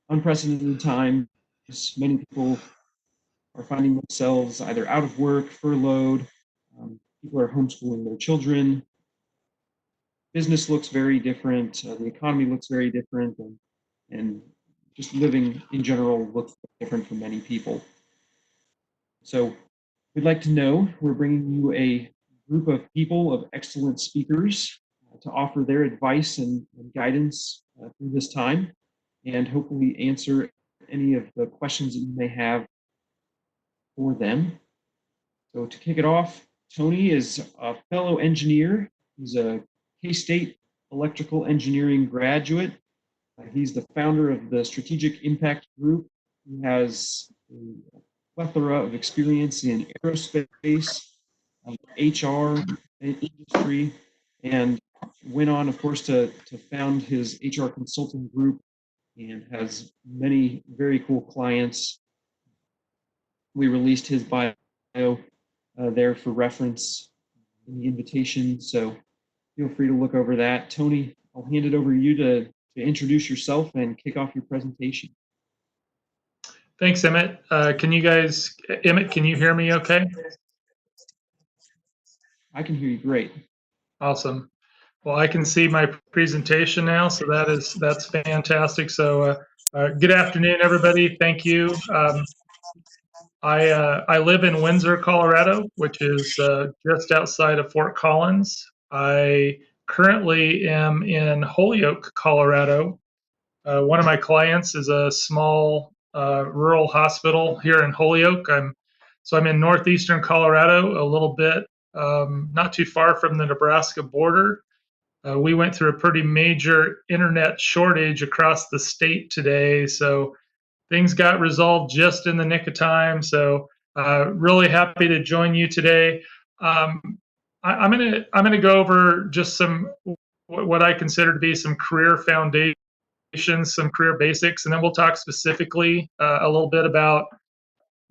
unprecedented times. Many people are finding themselves either out of work, furloughed. People are homeschooling their children. Business looks very different. The economy looks very different, and just living in general looks different for many people. So we'd like to know, we're bringing you a group of people, of excellent speakers, to offer their advice and guidance through this time, and hopefully answer any of the questions that you may have for them. So to kick it off, Tony is a fellow engineer. He's a K-State electrical engineering graduate. He's the founder of the Strategic Impact Group. He has a plethora of experience in aerospace, HR, industry, and went on, of course, to found his HR consulting group and has many very cool clients. We released his bio there for reference in the invitation, so feel free to look over that. Tony, I'll hand it over to you to introduce yourself and kick off your presentation. Thanks, Emmett. Emmett, can you hear me okay? I can hear you great. Awesome. Well, I can see my presentation now, so that's fantastic. So good afternoon, everybody. Thank you. I live in Windsor, Colorado, which is just outside of Fort Collins. I currently am in Holyoke, Colorado. One of my clients is a small rural hospital here in Holyoke. I'm in northeastern Colorado, a little bit not too far from the Nebraska border. We went through a pretty major internet shortage across the state today, so things got resolved just in the nick of time. So really happy to join you today. I'm gonna go over just some what I consider to be some career foundations, some career basics, and then we'll talk specifically a little bit about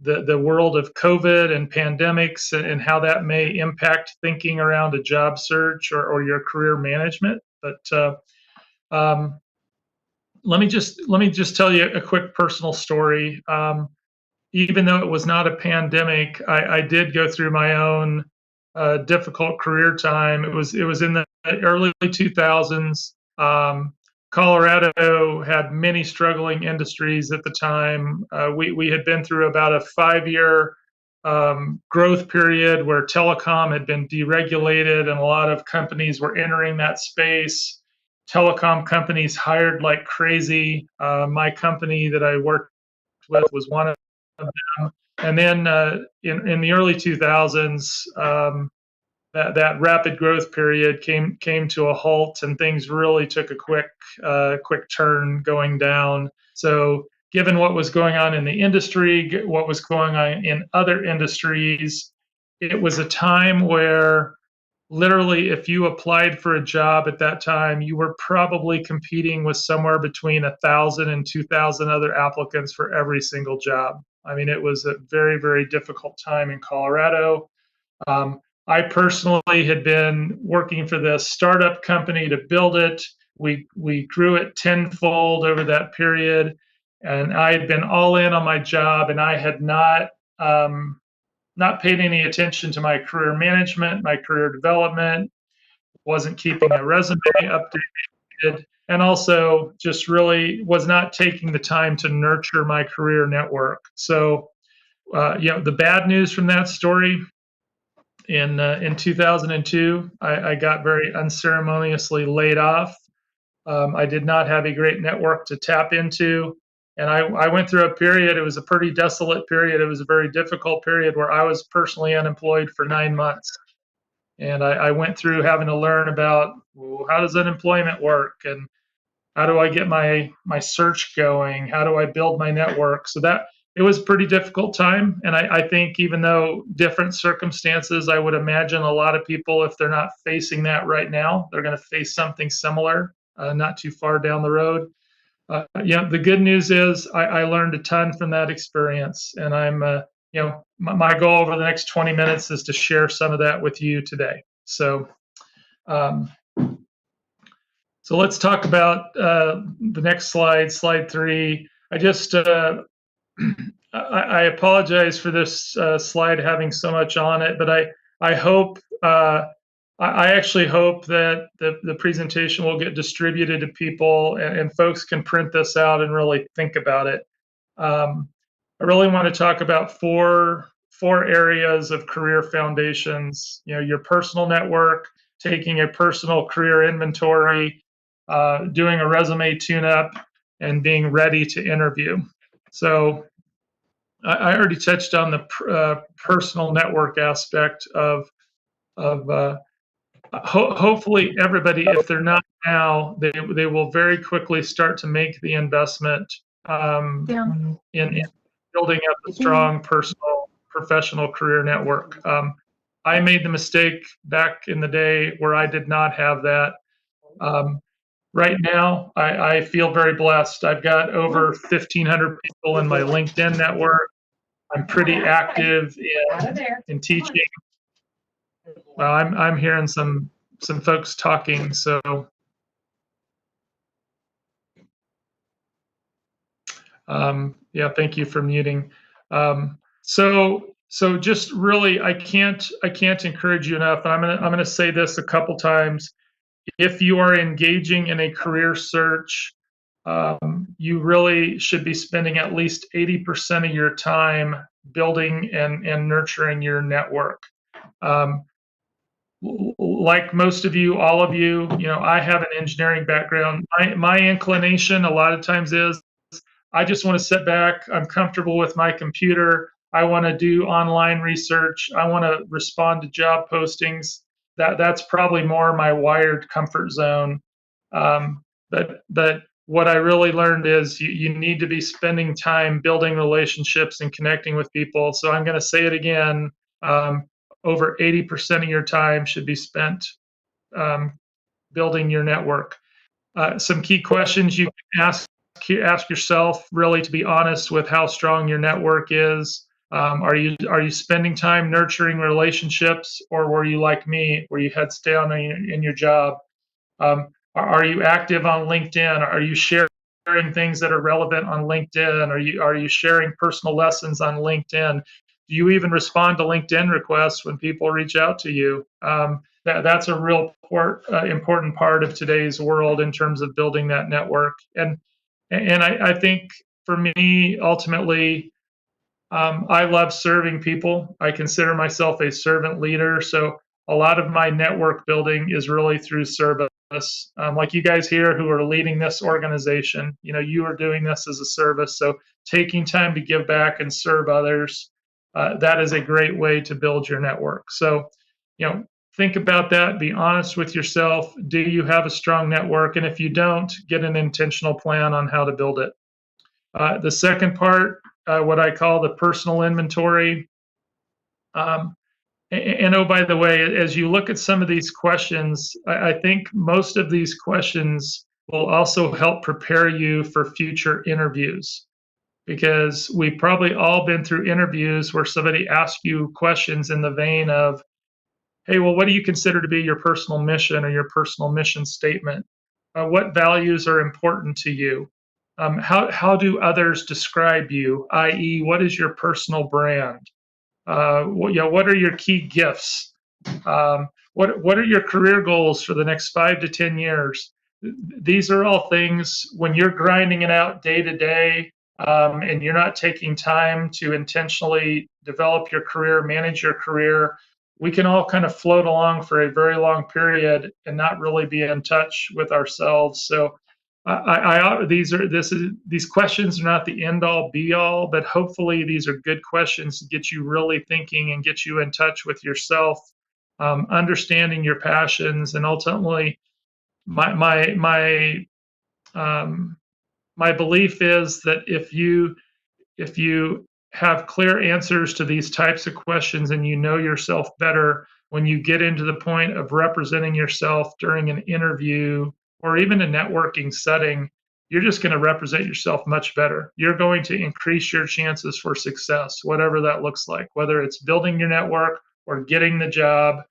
the world of COVID and pandemics and how that may impact thinking around a job search or your career management. But let me just tell you a quick personal story. Even though it was not a pandemic, I did go through my own difficult career time. It was in the early 2000s. Colorado had many struggling industries at the time. We had been through about a 5-year growth period where telecom had been deregulated and a lot of companies were entering that space. Telecom companies hired like crazy. My company that I worked with was one of them. And then in the early 2000s, that rapid growth period came to a halt, and things really took a quick turn going down. So, given what was going on in the industry, what was going on in other industries, it was a time where literally, if you applied for a job at that time, you were probably competing with somewhere between 1,000 and 2,000 other applicants for every single job. I mean, it was a very, very difficult time in Colorado. I personally had been working for this startup company to build it. We grew it tenfold over that period, and I had been all in on my job, and I had not paid any attention to my career management, my career development, wasn't keeping a resume updated, and also just really was not taking the time to nurture my career network. So, the bad news from that story in 2002, I got very unceremoniously laid off. I did not have a great network to tap into. And I went through a period, it was a pretty desolate period. It was a very difficult period where I was personally unemployed for 9 months. And I went through having to learn about, well, how does unemployment work? And how do I get my search going? How do I build my network? So that it was a pretty difficult time. And I think even though different circumstances, I would imagine a lot of people, if they're not facing that right now, they're going to face something similar not too far down the road. The good news is I learned a ton from that experience, and I'm, my goal over the next 20 minutes is to share some of that with you today. So let's talk about the next slide 3. I just I apologize for this slide having so much on it, but I hope I actually hope that the presentation will get distributed to people and folks can print this out and really think about it. I really want to talk about four areas of career foundations. You know, your personal network, taking a personal career inventory, doing a resume tune-up, and being ready to interview. So I already touched on the personal network aspect of hopefully everybody, if they're not now, they will very quickly start to make the investment in building up a strong personal professional career network. I made the mistake back in the day where I did not have that. Right now, I feel very blessed. I've got over 1,500 people in my LinkedIn network. I'm pretty active in teaching. Well, I'm hearing some folks talking, so yeah, thank you for muting. So just really, I can't encourage you enough. And I'm gonna say this a couple times. If you are engaging in a career search, you really should be spending at least 80% of your time building and nurturing your network. Like most of you, all of you, you know, I have an engineering background. My inclination a lot of times is I just want to sit back. I'm comfortable with my computer. I want to do online research. I want to respond to job postings. That's probably more my wired comfort zone. But what I really learned is you need to be spending time building relationships and connecting with people. So I'm going to say it again. Over 80% of your time should be spent building your network. Some key questions you can ask yourself, really, to be honest with how strong your network is. Are you spending time nurturing relationships, or were you like me, where you heads down in your job? Are you active on LinkedIn? Are you sharing things that are relevant on LinkedIn? Are you sharing personal lessons on LinkedIn? Do you even respond to LinkedIn requests when people reach out to you? That's a real important part of today's world in terms of building that network. And I think for me, ultimately, I love serving people. I consider myself a servant leader. So a lot of my network building is really through service. Like you guys here who are leading this organization, you know, you are doing this as a service. So taking time to give back and serve others, that is a great way to build your network. So, you know, think about that. Be honest with yourself. Do you have a strong network? And if you don't, get an intentional plan on how to build it. The second part, what I call the personal inventory. And oh, by the way, as you look at some of these questions, I think most of these questions will also help prepare you for future interviews, because we've probably all been through interviews where somebody asks you questions in the vein of, hey, well, what do you consider to be your personal mission or your personal mission statement? What values are important to you? How do others describe you, i.e., what is your personal brand? What are your key gifts? What are your career goals for the next 5 to 10 years? These are all things when you're grinding it out day to day, and you're not taking time to intentionally develop your career, manage your career. We can all kind of float along for a very long period and not really be in touch with ourselves. So these questions are not the end all be all, but hopefully these are good questions to get you really thinking and get you in touch with yourself, understanding your passions, and ultimately, my my belief is that if you have clear answers to these types of questions and you know yourself better, when you get into the point of representing yourself during an interview or even a networking setting, you're just going to represent yourself much better. You're going to increase your chances for success, whatever that looks like, whether it's building your network or getting the job.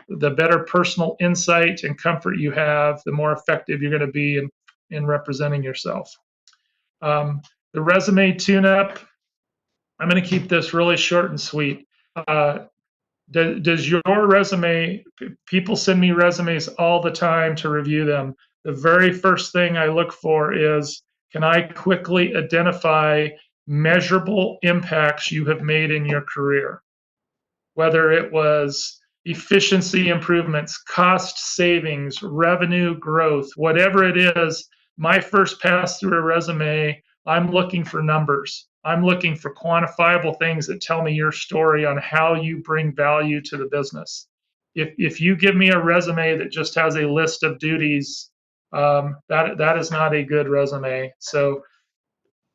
The better personal insight and comfort you have, the more effective you're going to be in representing yourself. The resume tune-up, I'm going to keep this really short and sweet. Does your resume, people send me resumes all the time to review them. The very first thing I look for is, can I quickly identify measurable impacts you have made in your career? Whether it was efficiency improvements, cost savings, revenue growth, whatever it is, my first pass through a resume, I'm looking for numbers. I'm looking for quantifiable things that tell me your story on how you bring value to the business. If you give me a resume that just has a list of duties, that is not a good resume. So,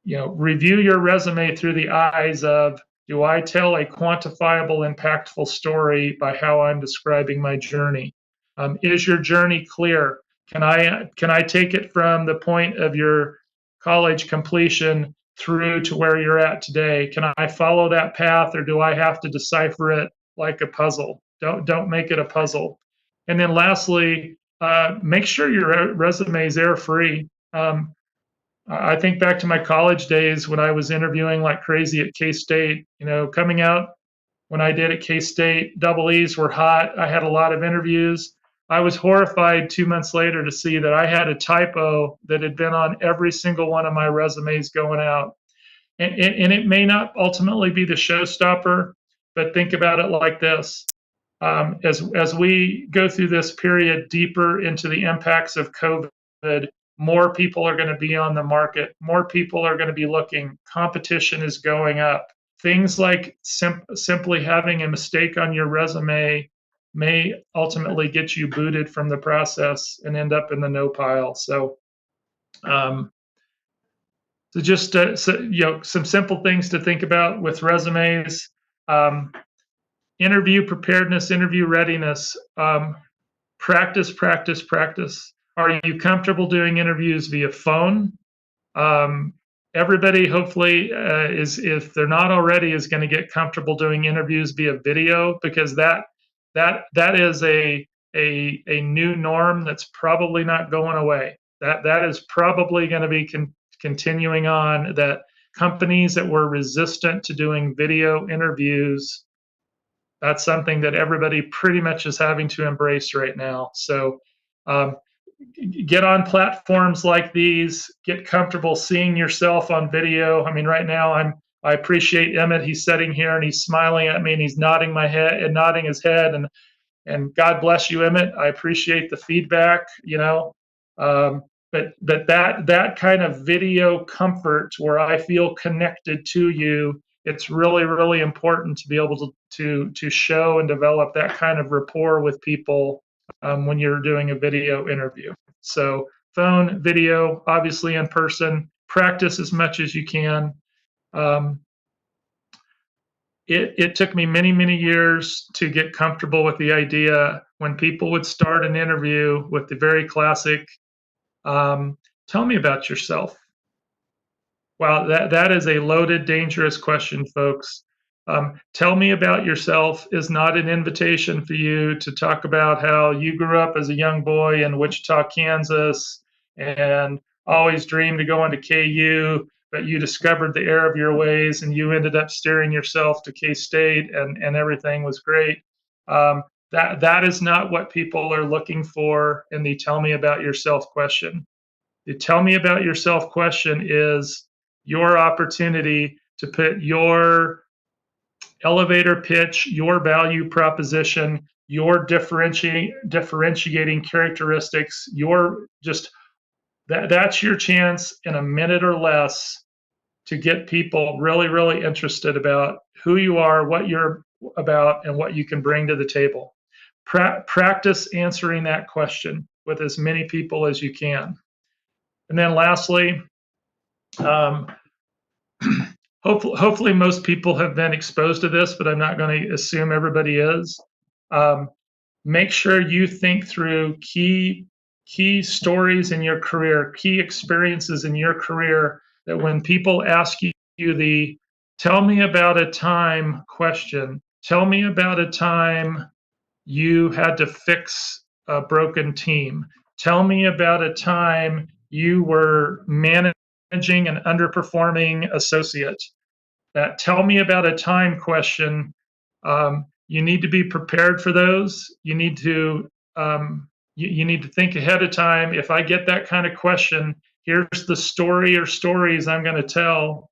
review your resume through the eyes of, do I tell a quantifiable, impactful story by how I'm describing my journey? Is your journey clear? Can I take it from the point of your college completion through to where you're at today? Can I follow that path, or do I have to decipher it like a puzzle? Don't make it a puzzle. And then lastly, make sure your resume is error free. I think back to my college days when I was interviewing like crazy at K State. Coming out when I did at K State, double E's were hot. I had a lot of interviews. I was horrified 2 months later to see that I had a typo that had been on every single one of my resumes going out. And it may not ultimately be the showstopper, but think about it like this. As we go through this period deeper into the impacts of COVID, more people are going to be on the market. More people are going to be looking. Competition is going up. Things like simply having a mistake on your resume may ultimately get you booted from the process and end up in the no pile. Um, so just some simple things to think about with resumes. Um, Interview preparedness, interview readiness. Practice, practice, practice. Are you comfortable doing interviews via phone? Um, Everybody, hopefully, is, if they're not already, is going to get comfortable doing interviews via video, because that is a new norm that's probably not going away. That is probably going to be continuing on. That companies that were resistant to doing video interviews, that's something that everybody pretty much is having to embrace right now. So um, get on platforms like these, get comfortable seeing yourself on video. I mean, right now I appreciate Emmett. He's sitting here and he's smiling at me and he's nodding my head and nodding his head, and God bless you, Emmett. I appreciate the feedback, um, but that kind of video comfort where I feel connected to you, it's really, really important to be able to show and develop that kind of rapport with people when you're doing a video interview. So phone, video, obviously in person, practice as much as you can. Um, it took me many, many years to get comfortable with the idea when people would start an interview with the very classic, tell me about yourself. Wow, that is a loaded, dangerous question, folks. Tell me about yourself is not an invitation for you to talk about how you grew up as a young boy in Wichita, Kansas, and always dreamed of going to KU, but you discovered the error of your ways and you ended up steering yourself to K State, and everything was great. That is not what people are looking for in the tell me about yourself question. The tell me about yourself question is your opportunity to put your elevator pitch, your value proposition, your differentiating characteristics, your just that's your chance in a minute or less to get people really, really interested about who you are, what you're about, and what you can bring to the table. Practice answering that question with as many people as you can. And then lastly, um, hopefully most people have been exposed to this, but I'm not going to assume everybody is. Make sure you think through key stories in your career, key experiences in your career, that when people ask you the tell me about a time question, tell me about a time you had to fix a broken team, tell me about a time you were managing managing an underperforming associate. That tell me about a time question. You need to be prepared for those. You need to you need to think ahead of time. If I get that kind of question, here's the story or stories I'm going to tell,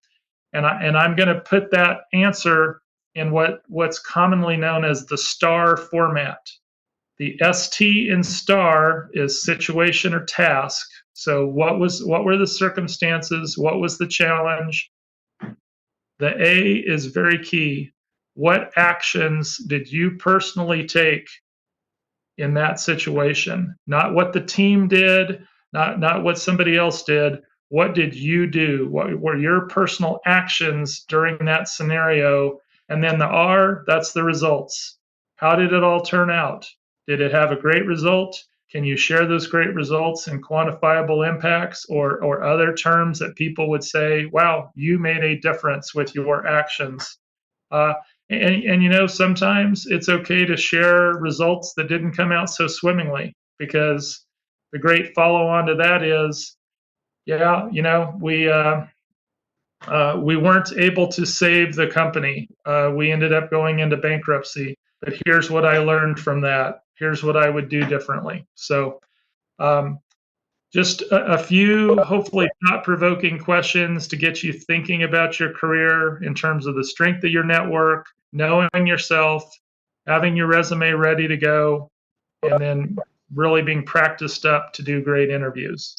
and I'm going to put that answer in what's commonly known as the STAR format. The ST in STAR is situation or task. So what were the circumstances? What was the challenge? The A is very key. What actions did you personally take in that situation? Not what the team did, not what somebody else did. What did you do? What were your personal actions during that scenario? And then the R, that's the results. How did it all turn out? Did it have a great result? Can you share those great results and quantifiable impacts or other terms that people would say, wow, you made a difference with your actions? Uh, and you know, sometimes it's okay to share results that didn't come out so swimmingly, because the great follow on to that is, yeah, you know, we weren't able to save the company. We ended up going into bankruptcy. But here's what I learned from that. Here's what I would do differently. So, um, just a few hopefully thought-provoking questions to get you thinking about your career in terms of the strength of your network, knowing yourself, having your resume ready to go, and then really being practiced up to do great interviews.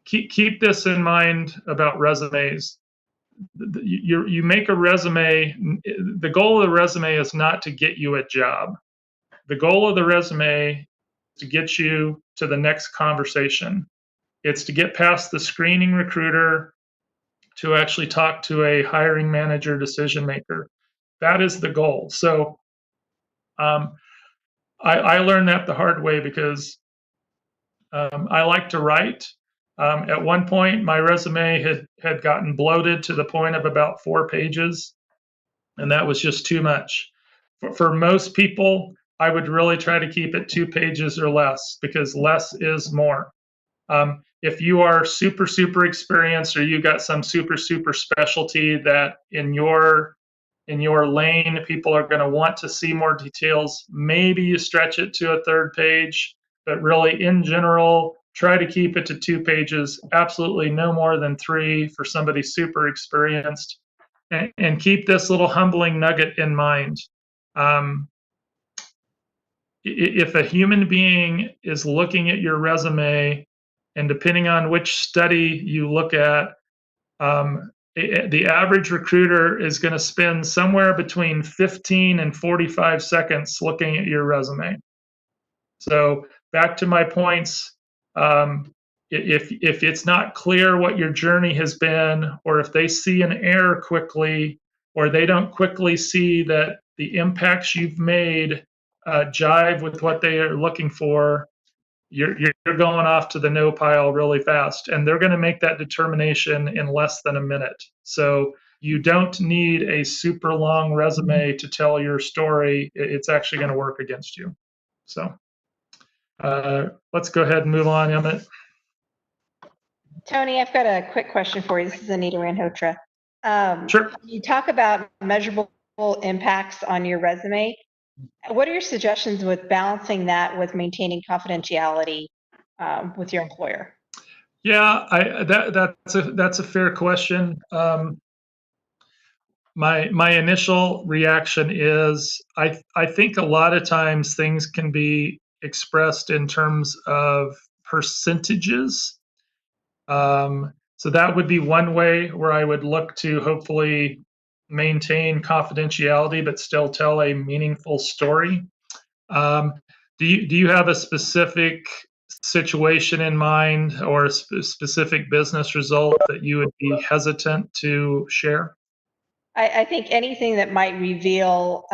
Keep this in mind about resumes. You make a resume. The goal of the resume is not to get you a job. The goal of the resume is to get you to the next conversation. It's to get past the screening recruiter to actually talk to a hiring manager decision maker. That is the goal. So um, I learned that the hard way because I like to write. At one point, my resume had gotten bloated to the point of about 4 pages, and that was just too much. For most people, I would really try to keep it 2 pages or less, because less is more. If you are super, super experienced, or you got some super, super specialty that in your lane, people are going to want to see more details, maybe you stretch it to a 3rd page, but really in general, try to keep it to 2 pages, absolutely no more than 3 for somebody super experienced. And keep this little humbling nugget in mind. If a human being is looking at your resume, and depending on which study you look at, the average recruiter is going to spend somewhere between 15 and 45 seconds looking at your resume. So back to my points, if it's not clear what your journey has been, or if they see an error quickly, or they don't quickly see that the impacts you've made jive with what they are looking for, you're going off to the no pile really fast, and they're going to make that determination in less than a minute. So you don't need a super long resume to tell your story. It's actually going to work against you. So let's go ahead and move on, Emmett. Tony, I've got a quick question for you. This is Anita Ranhotra. Sure. You talk about measurable impacts on your resume. What are your suggestions with balancing that with maintaining confidentiality with your employer? Yeah, that's a fair question. My initial reaction is I think a lot of times things can be expressed in terms of percentages. So that would be one way where I would look to hopefully maintain confidentiality but still tell a meaningful story. Do you have a specific situation in mind or a specific business result that you would be hesitant to share? I think anything that might reveal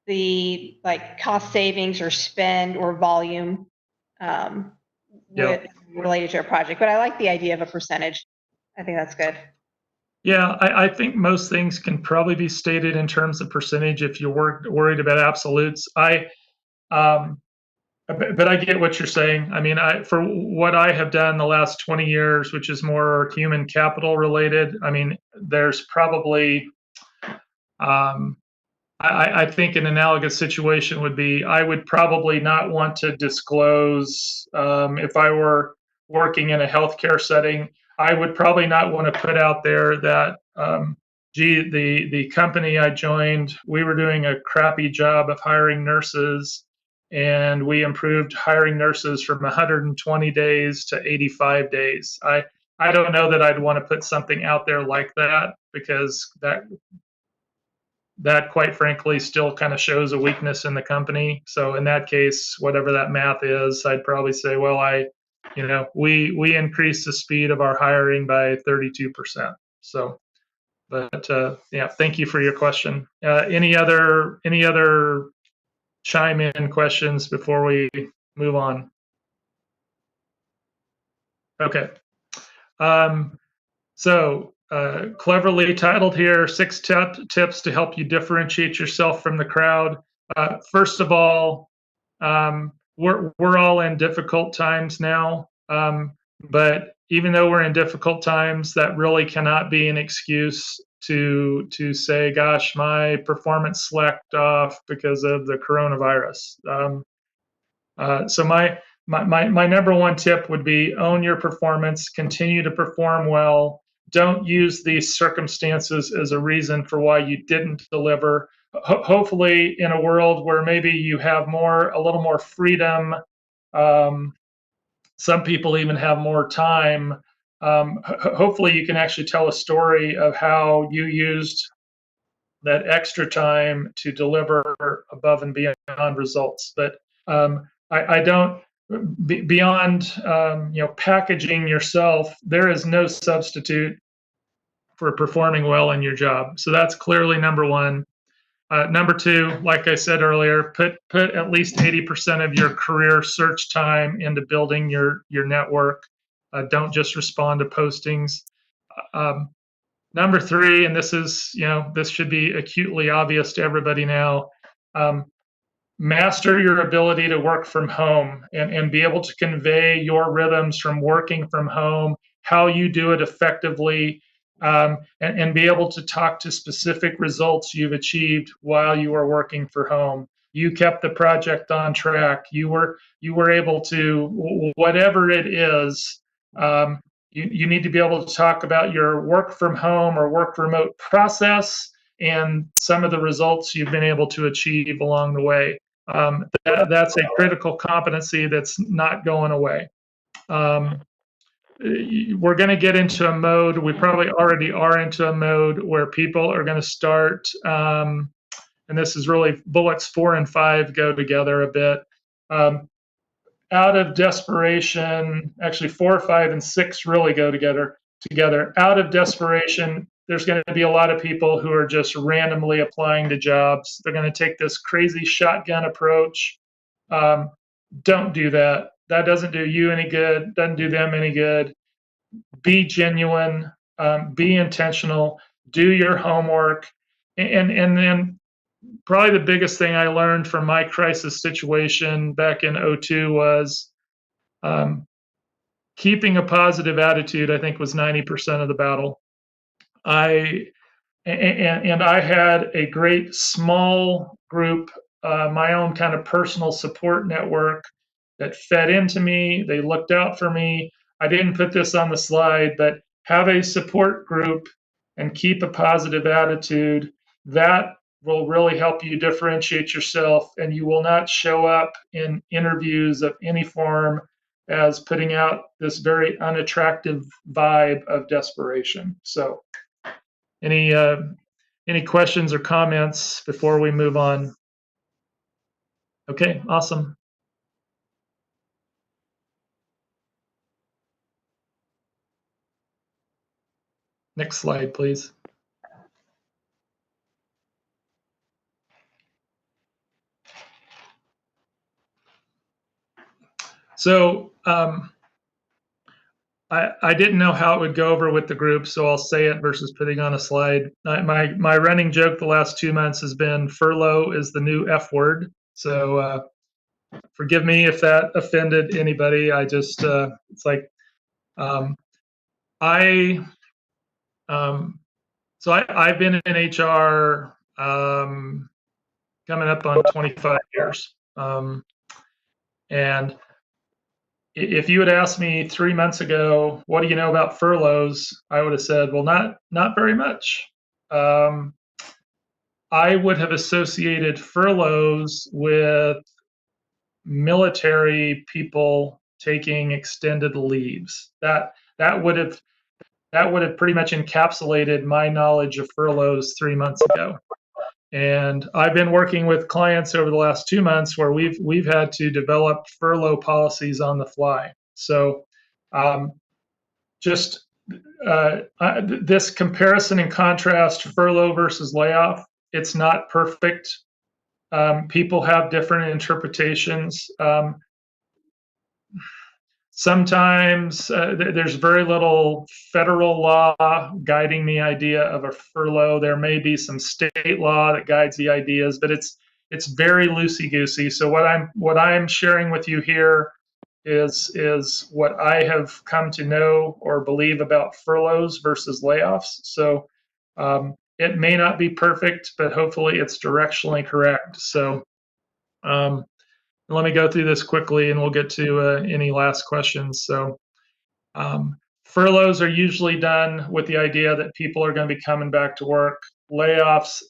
the like cost savings or spend or volume um, with related to a project. But I like the idea of a percentage. I think that's good. Yeah, I think most things can probably be stated in terms of percentage if you're worried about absolutes. Um, but I get what you're saying. I mean, for what I have done the last 20 years, which is more human capital related, I mean, there's probably, um, I think an analogous situation would be I would probably not want to disclose if I were working in a healthcare setting. I would probably not want to put out there that, gee, the company I joined, we were doing a crappy job of hiring nurses, and we improved hiring nurses from 120 days to 85 days. I don't know that I'd want to put something out there like that because that quite frankly still kind of shows a weakness in the company. So in that case, whatever that math is, I'd probably say, well, we increased the speed of our hiring by 32%. So, but yeah, thank you for your question. Any other chime in questions before we move on? Okay. So, cleverly titled here, 6 tips to help you differentiate yourself from the crowd. First of all, we're all in difficult times now, but even though we're in difficult times, that really cannot be an excuse to say, "Gosh, my performance slacked off because of the coronavirus." So my number one tip would be own your performance, continue to perform well. Don't use these circumstances as a reason for why you didn't deliver. Hopefully, in a world where maybe you have a little more freedom, um, some people even have more time. Hopefully, you can actually tell a story of how you used that extra time to deliver above and beyond results. But I don't beyond packaging yourself. There is no substitute for performing well in your job. So that's clearly number one. Number two, like I said earlier, put at least 80% of your career search time into building your network. Don't just respond to postings. Um, Number three, and this should be acutely obvious to everybody now. Master your ability to work from home and be able to convey your rhythms from working from home, how you do it effectively, and be able to talk to specific results you've achieved while you are working for home. You kept the project on track. You were able to, whatever it is. You need to be able to talk about your work from home or work remote process and some of the results you've been able to achieve along the way. That's a critical competency that's not going away. We're going to get into a mode, we probably already are into a mode where people are going to start, and this is really bullets 4 and 5 go together a bit. Out of desperation, actually 4, 5, and 6 really go together. Out of desperation, there's going to be a lot of people who are just randomly applying to jobs. They're going to take this crazy shotgun approach. Don't do that. That doesn't do you any good. Doesn't do them any good. Be genuine. Be intentional. Do your homework. And then probably the biggest thing I learned from my crisis situation back in 2002 was keeping a positive attitude. I think was 90% of the battle. I had a great small group, my own kind of personal support network that fed into me. They looked out for me. I didn't put this on the slide, but have a support group and keep a positive attitude. That will really help you differentiate yourself, and you will not show up in interviews of any form as putting out this very unattractive vibe of desperation. So, any questions or comments before we move on? Okay, awesome. Next slide, please. So I didn't know how it would go over with the group, so I'll say it versus putting on a slide. My running joke the last 2 months has been furlough is the new F word. So forgive me if that offended anybody. I just it's like I so I've been in HR coming up on 25 years, and if you had asked me 3 months ago, what do you know about furloughs? I would have said, well, not very much. I would have associated furloughs with military people taking extended leaves. That would have pretty much encapsulated my knowledge of furloughs 3 months ago. And I've been working with clients over the last 2 months where we've had to develop furlough policies on the fly. So just this comparison and contrast, furlough versus layoff, it's not perfect. People have different interpretations. Sometimes there's very little federal law guiding the idea of a furlough. There may be some state law that guides the ideas, but it's very loosey-goosey. So what I'm sharing with you here is what I have come to know or believe about furloughs versus layoffs. So it may not be perfect, but hopefully it's directionally correct. So let me go through this quickly and we'll get to any last questions. So furloughs are usually done with the idea that people are going to be coming back to work. Layoffs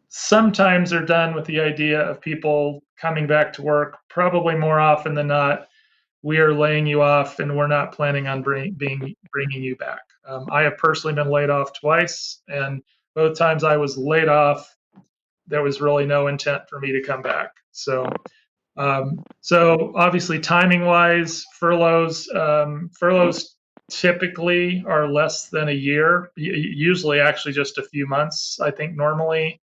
sometimes are done with the idea of people coming back to work. Probably more often than not, we are laying you off and we're not planning on bringing you back. I have personally been laid off twice, and both times I was laid off, there was really no intent for me to come back. So obviously timing wise, furloughs typically are less than a year, usually actually just a few months. I think normally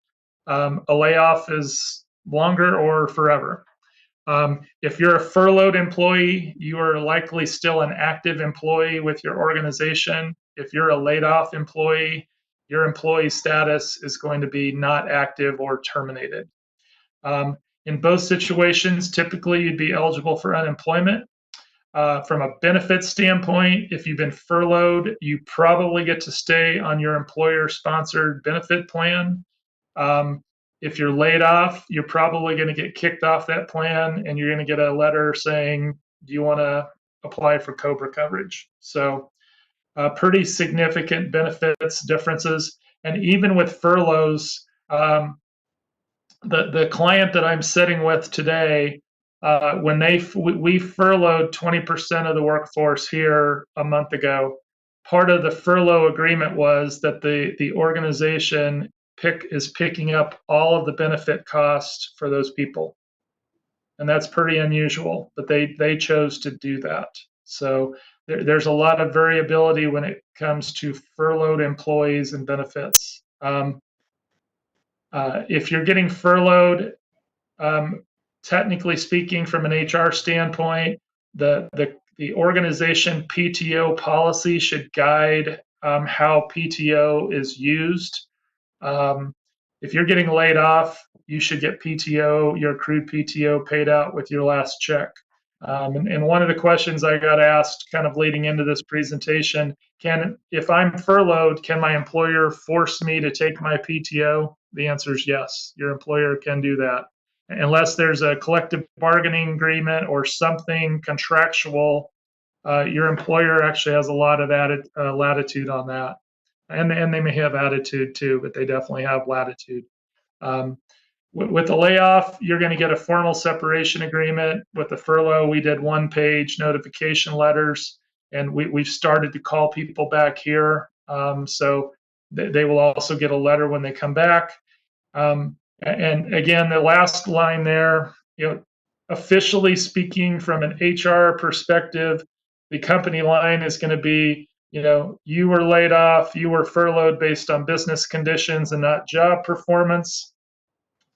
a layoff is longer or forever. If you're a furloughed employee, you are likely still an active employee with your organization. If you're a laid off employee, your employee status is going to be not active or terminated. In both situations, typically you'd be eligible for unemployment. From a benefits standpoint, if you've been furloughed, you probably get to stay on your employer-sponsored benefit plan. If you're laid off, you're probably going to get kicked off that plan, and you're going to get a letter saying, do you want to apply for COBRA coverage? So pretty significant benefits differences. And even with furloughs, the client that I'm sitting with today, when we furloughed 20% of the workforce here a month ago, part of the furlough agreement was that the organization is picking up all of the benefit costs for those people. And that's pretty unusual, but they chose to do that. So there's a lot of variability when it comes to furloughed employees and benefits. If you're getting furloughed, technically speaking, from an HR standpoint, the organization PTO policy should guide how PTO is used. If you're getting laid off, you should get PTO, your accrued PTO, paid out with your last check. And one of the questions I got asked kind of leading into this presentation, if I'm furloughed, can my employer force me to take my PTO? The answer is yes, your employer can do that. Unless there's a collective bargaining agreement or something contractual, your employer actually has a lot of latitude on that. And they may have attitude too, but they definitely have latitude. With the layoff, you're going to get a formal separation agreement. With the furlough, we did one-page notification letters, and we've started to call people back here. So they will also get a letter when they come back. And again, the last line there, officially speaking from an HR perspective, the company line is going to be you were laid off, you were furloughed based on business conditions and not job performance.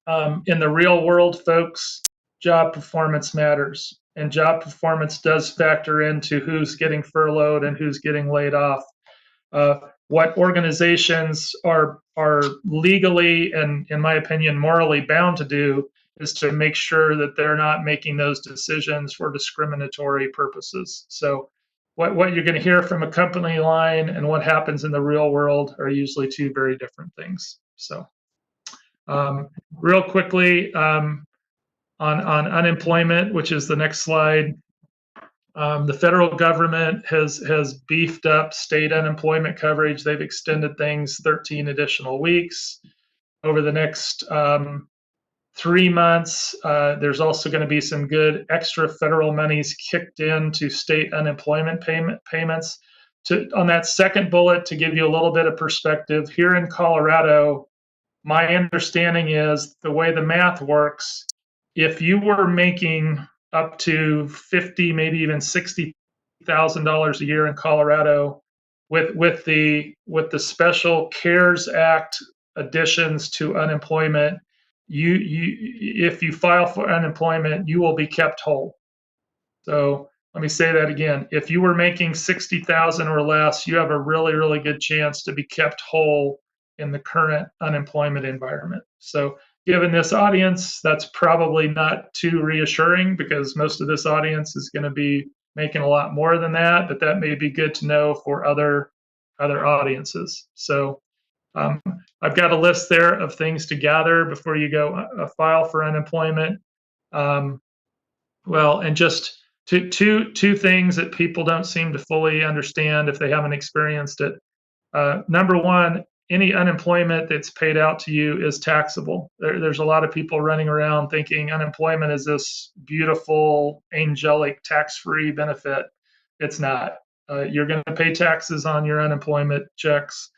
In the real world, folks, job performance matters, and job performance does factor into who's getting furloughed and who's getting laid off. What organizations are legally and, in my opinion, morally bound to do is to make sure that they're not making those decisions for discriminatory purposes. So, what you're going to hear from a company line and what happens in the real world are usually two very different things. So. Real quickly, on unemployment, which is the next slide, the federal government has beefed up state unemployment coverage. They've extended things 13 additional weeks. Over the next 3 months, there's also going to be some good extra federal monies kicked into state unemployment payments. On that second bullet, to give you a little bit of perspective, here in Colorado, my understanding is the way the math works, if you were making up to 50, maybe even $60,000 a year in Colorado, with the special CARES Act additions to unemployment, if you file for unemployment, you will be kept whole. So let me say that again. If you were making 60,000 or less, you have a really, really good chance to be kept whole in the current unemployment environment. So given this audience, that's probably not too reassuring because most of this audience is going to be making a lot more than that, but that may be good to know for other audiences. So I've got a list there of things to gather before you go file for unemployment. Well, and just two things that people don't seem to fully understand if they haven't experienced it. Number one, any unemployment that's paid out to you is taxable. There's a lot of people running around thinking unemployment is this beautiful, angelic, tax-free benefit. It's not. You're going to pay taxes on your unemployment checks.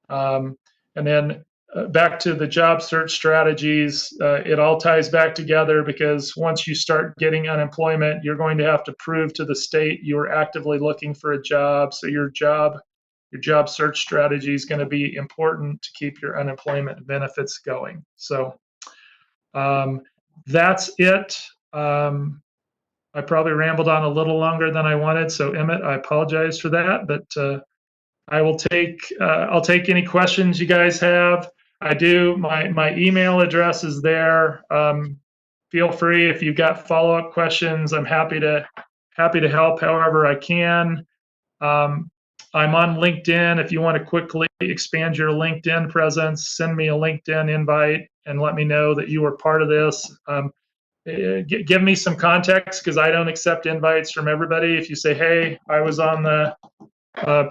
And then back to the job search strategies, it all ties back together because once you start getting unemployment, you're going to have to prove to the state you are actively looking for a job. So your job search strategy is going to be important to keep your unemployment benefits going. So that's it. I probably rambled on a little longer than I wanted, so Emmett, I apologize for that, but I'll take any questions you guys have. I do. My email address is there. Feel free if you've got follow-up questions. I'm happy to help however I can. I'm on LinkedIn. If you want to quickly expand your LinkedIn presence, send me a LinkedIn invite and let me know that you were part of this. Give me some context because I don't accept invites from everybody. If you say, hey, I was on the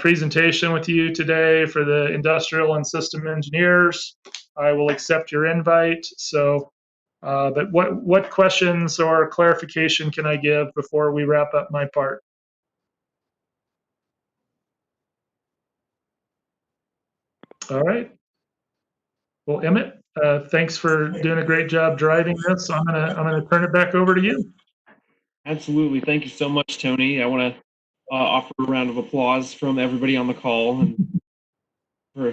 presentation with you today for the industrial and system engineers, I will accept your invite. So, but what questions or clarification can I give before we wrap up my part? All right. Well, Emmett, thanks for doing a great job driving this. I'm gonna turn it back over to you. Absolutely. Thank you so much, Tony. I want to offer a round of applause from everybody on the call, and for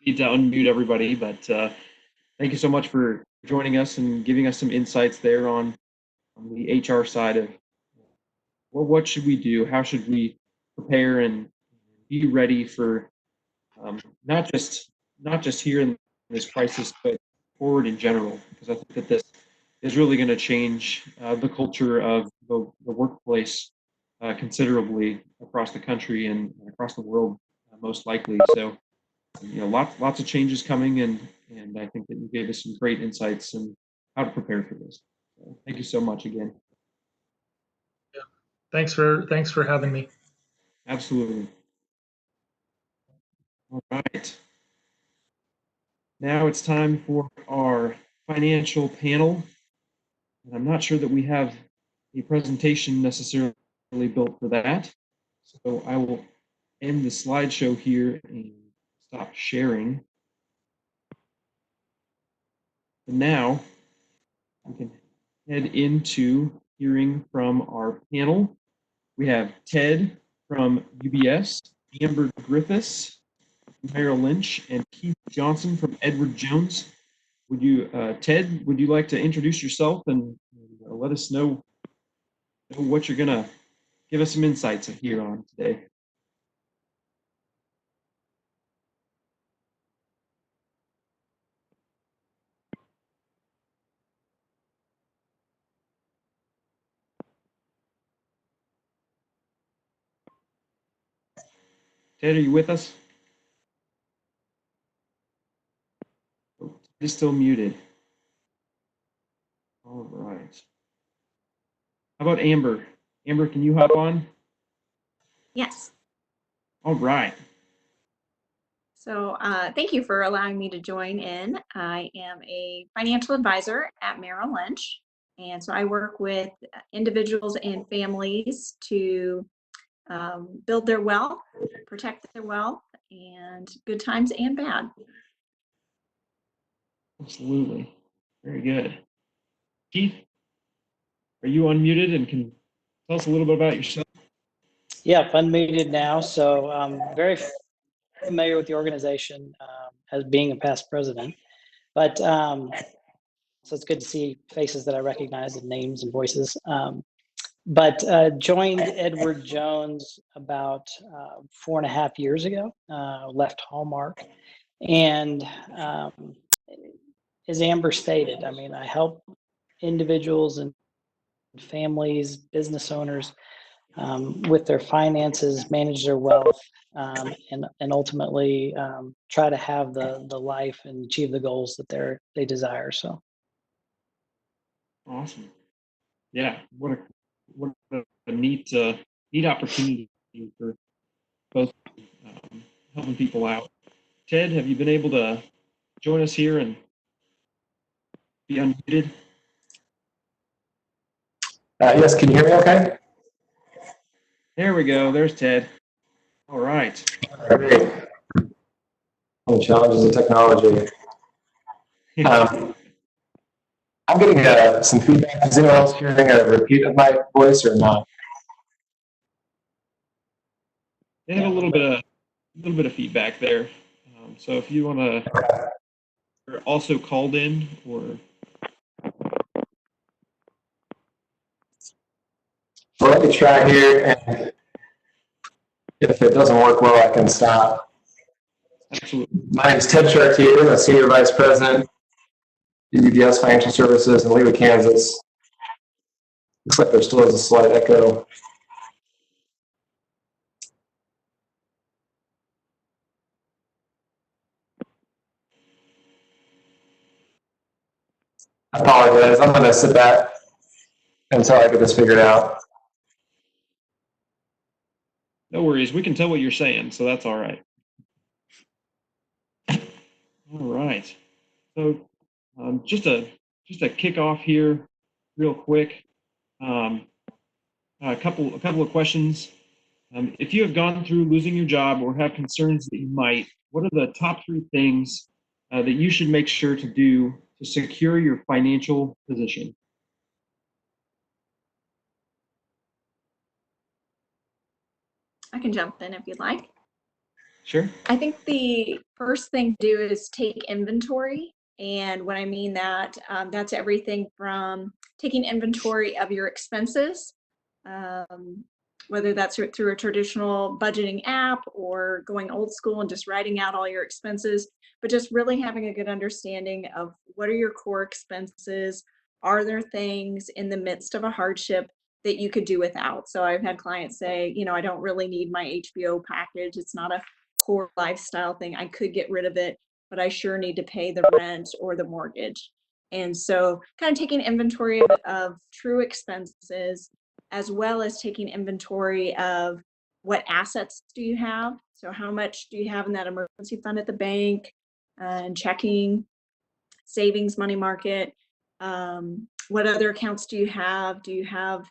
need to unmute everybody, but thank you so much for joining us and giving us some insights there on the HR side of, well, what should we do? How should we prepare and be ready for not just here in this crisis, but forward in general? Because I think that this is really going to change the culture of the workplace considerably across the country and across the world, most likely. So, lots of changes coming, and I think that you gave us some great insights on how to prepare for this. So thank you so much again. Yeah. Thanks for having me. Absolutely. All right. Now it's time for our financial panel. And I'm not sure that we have a presentation necessarily built for that. So I will end the slideshow here and stop sharing. And now we can head into hearing from our panel. We have Ted from UBS, Amber Griffis from Merrill Lynch, and Keith Johnson from Edward Jones. Would you, Ted, would you like to introduce yourself and let us know what you're gonna give us some insights here on today? Ted, are you with us? Oh, Ted is still muted. All right. How about Amber? Amber, can you hop on? Yes. All right. So thank you for allowing me to join in. I am a financial advisor at Merrill Lynch. And so I work with individuals and families to build their wealth, protect their wealth, and good times and bad. Absolutely. Very good. Keith, are you unmuted and can tell us a little bit about yourself? Yep, unmuted now. So I'm very familiar with the organization as being a past president. But so it's good to see faces that I recognize and names and voices. But joined Edward Jones about 4.5 years ago, left Hallmark. And as Amber stated, I mean, I help individuals and families, business owners with their finances, manage their wealth, and ultimately try to have the life and achieve the goals that they desire. So Awesome. Yeah, what a neat opportunity for both helping people out. Ted, have you been able to join us here and be unmuted? Yes, can you hear me okay? There we go. There's Ted. All right. Great. The challenges of technology. I'm getting some feedback. Is anyone else hearing a repeat of my voice or not? They have a little bit of feedback there. So if you want to, you're also called in, or Well, let me try here, and if it doesn't work well, I can stop. absolutely. My name is Ted Chartier. I'm a Senior Vice President at UBS Financial Services in Leawood, Kansas. Looks like there still is a slight echo. I apologize. I'm going to sit back until I get this figured out. No worries. We can tell what you're saying, so that's all right. All right. So just a kick off here, real quick. A couple of questions. If you have gone through losing your job or have concerns that you might, what are the top 3 things that you should make sure to do to secure your financial position? I can jump in if you'd like. Sure. I think the first thing to do is take inventory. And when I mean that, that's everything from taking inventory of your expenses, whether that's through a traditional budgeting app or going old school and just writing out all your expenses, but just really having a good understanding of what are your core expenses. Are there things in the midst of a hardship that you could do without? So I've had clients say, I don't really need my HBO package. It's not a core lifestyle thing. I could get rid of it, but I sure need to pay the rent or the mortgage. And so kind of taking inventory of true expenses, as well as taking inventory of what assets do you have. So how much do you have in that emergency fund at the bank, and checking, savings, money market? What other accounts do you have? Do you have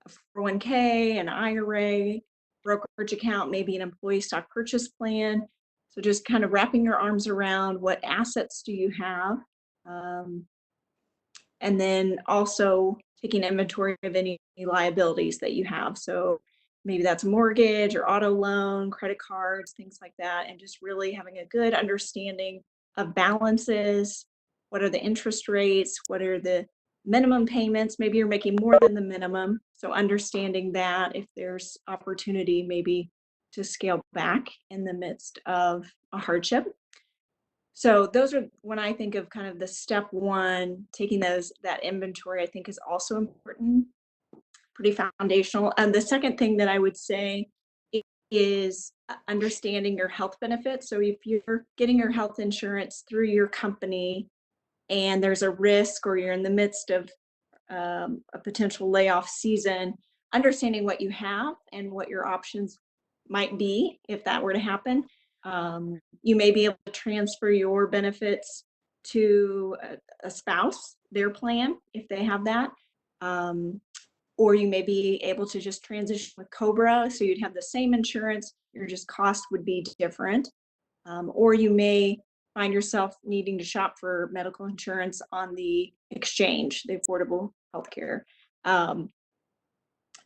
a 401k, an IRA, brokerage account, maybe an employee stock purchase plan? So just kind of wrapping your arms around what assets do you have, and then also taking inventory of any liabilities that you have. So maybe that's mortgage or auto loan, credit cards, things like that, and just really having a good understanding of balances. What are the interest rates? What are the minimum payments? Maybe you're making more than the minimum. So understanding that, if there's opportunity maybe to scale back in the midst of a hardship. So those are, when I think of kind of the step one, taking that inventory, I think is also important, pretty foundational. And the second thing that I would say is understanding your health benefits. So if you're getting your health insurance through your company and there's a risk, or you're in the midst of a potential layoff season, understanding what you have and what your options might be if that were to happen. You may be able to transfer your benefits to a spouse, their plan, if they have that. Or you may be able to just transition with COBRA, so you'd have the same insurance, your just cost would be different. Or you may find yourself needing to shop for medical insurance on the exchange, the Affordable Healthcare.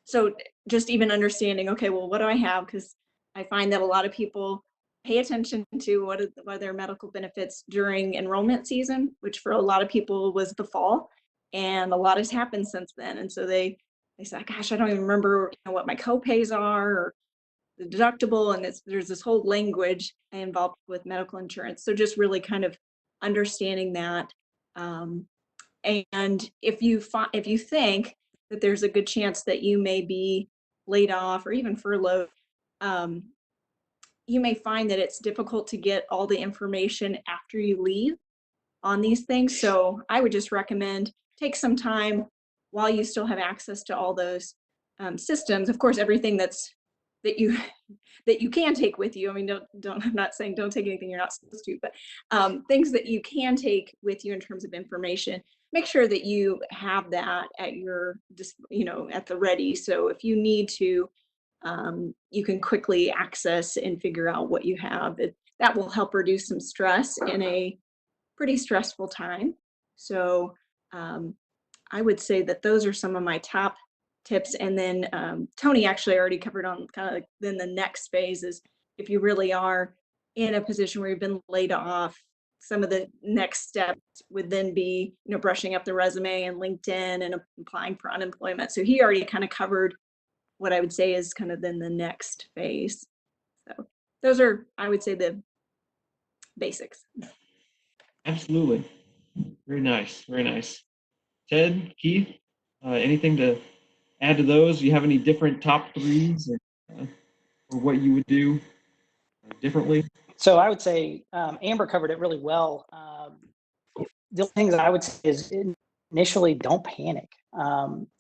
So just even understanding, okay, well, what do I have? Because I find that a lot of people pay attention to what are their medical benefits during enrollment season, which for a lot of people was the fall, and a lot has happened since then. And so they say, gosh, I don't even remember what my copays are or the deductible, and there's this whole language involved with medical insurance. So just really kind of understanding that. And if you think that there's a good chance that you may be laid off or even furloughed, you may find that it's difficult to get all the information after you leave on these things. So I would just recommend take some time while you still have access to all those systems. Of course, everything that you can take with you. I mean, I'm not saying don't take anything you're not supposed to, but things that you can take with you in terms of information, make sure that you have that at your, at the ready. So if you need to, you can quickly access and figure out what you have. That will help reduce some stress in a pretty stressful time. So I would say that those are some of my top tips. And then Tony actually already covered on kind of like, then the next phase is if you really are in a position where you've been laid off, some of the next steps would then be, brushing up the resume and LinkedIn and applying for unemployment. So he already kind of covered what I would say is kind of then the next phase. So those are, I would say, the basics. Absolutely. Very nice. Very nice. Ted, Keith, anything to add to those? Do you have any different top threes or what you would do differently? So I would say Amber covered it really well. The things I would say is initially don't panic.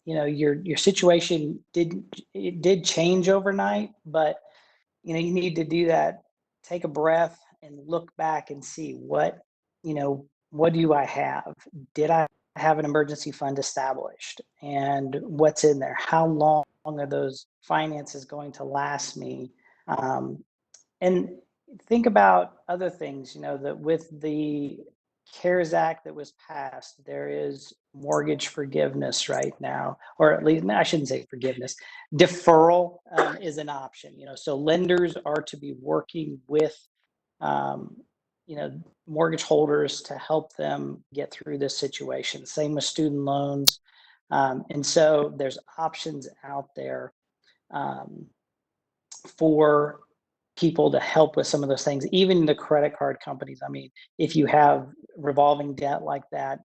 Your situation did change overnight, but you need to do that. Take a breath and look back and see what do I have? Did I have an emergency fund established? And what's in there? How long are those finances going to last me? And think about other things, that with the CARES Act that was passed, there is mortgage forgiveness right now, or at least, I shouldn't say forgiveness, deferral is an option, so lenders are to be working with, mortgage holders to help them get through this situation. Same with student loans. And so there's options out there for people to help with some of those things, even the credit card companies. I mean, if you have revolving debt like that,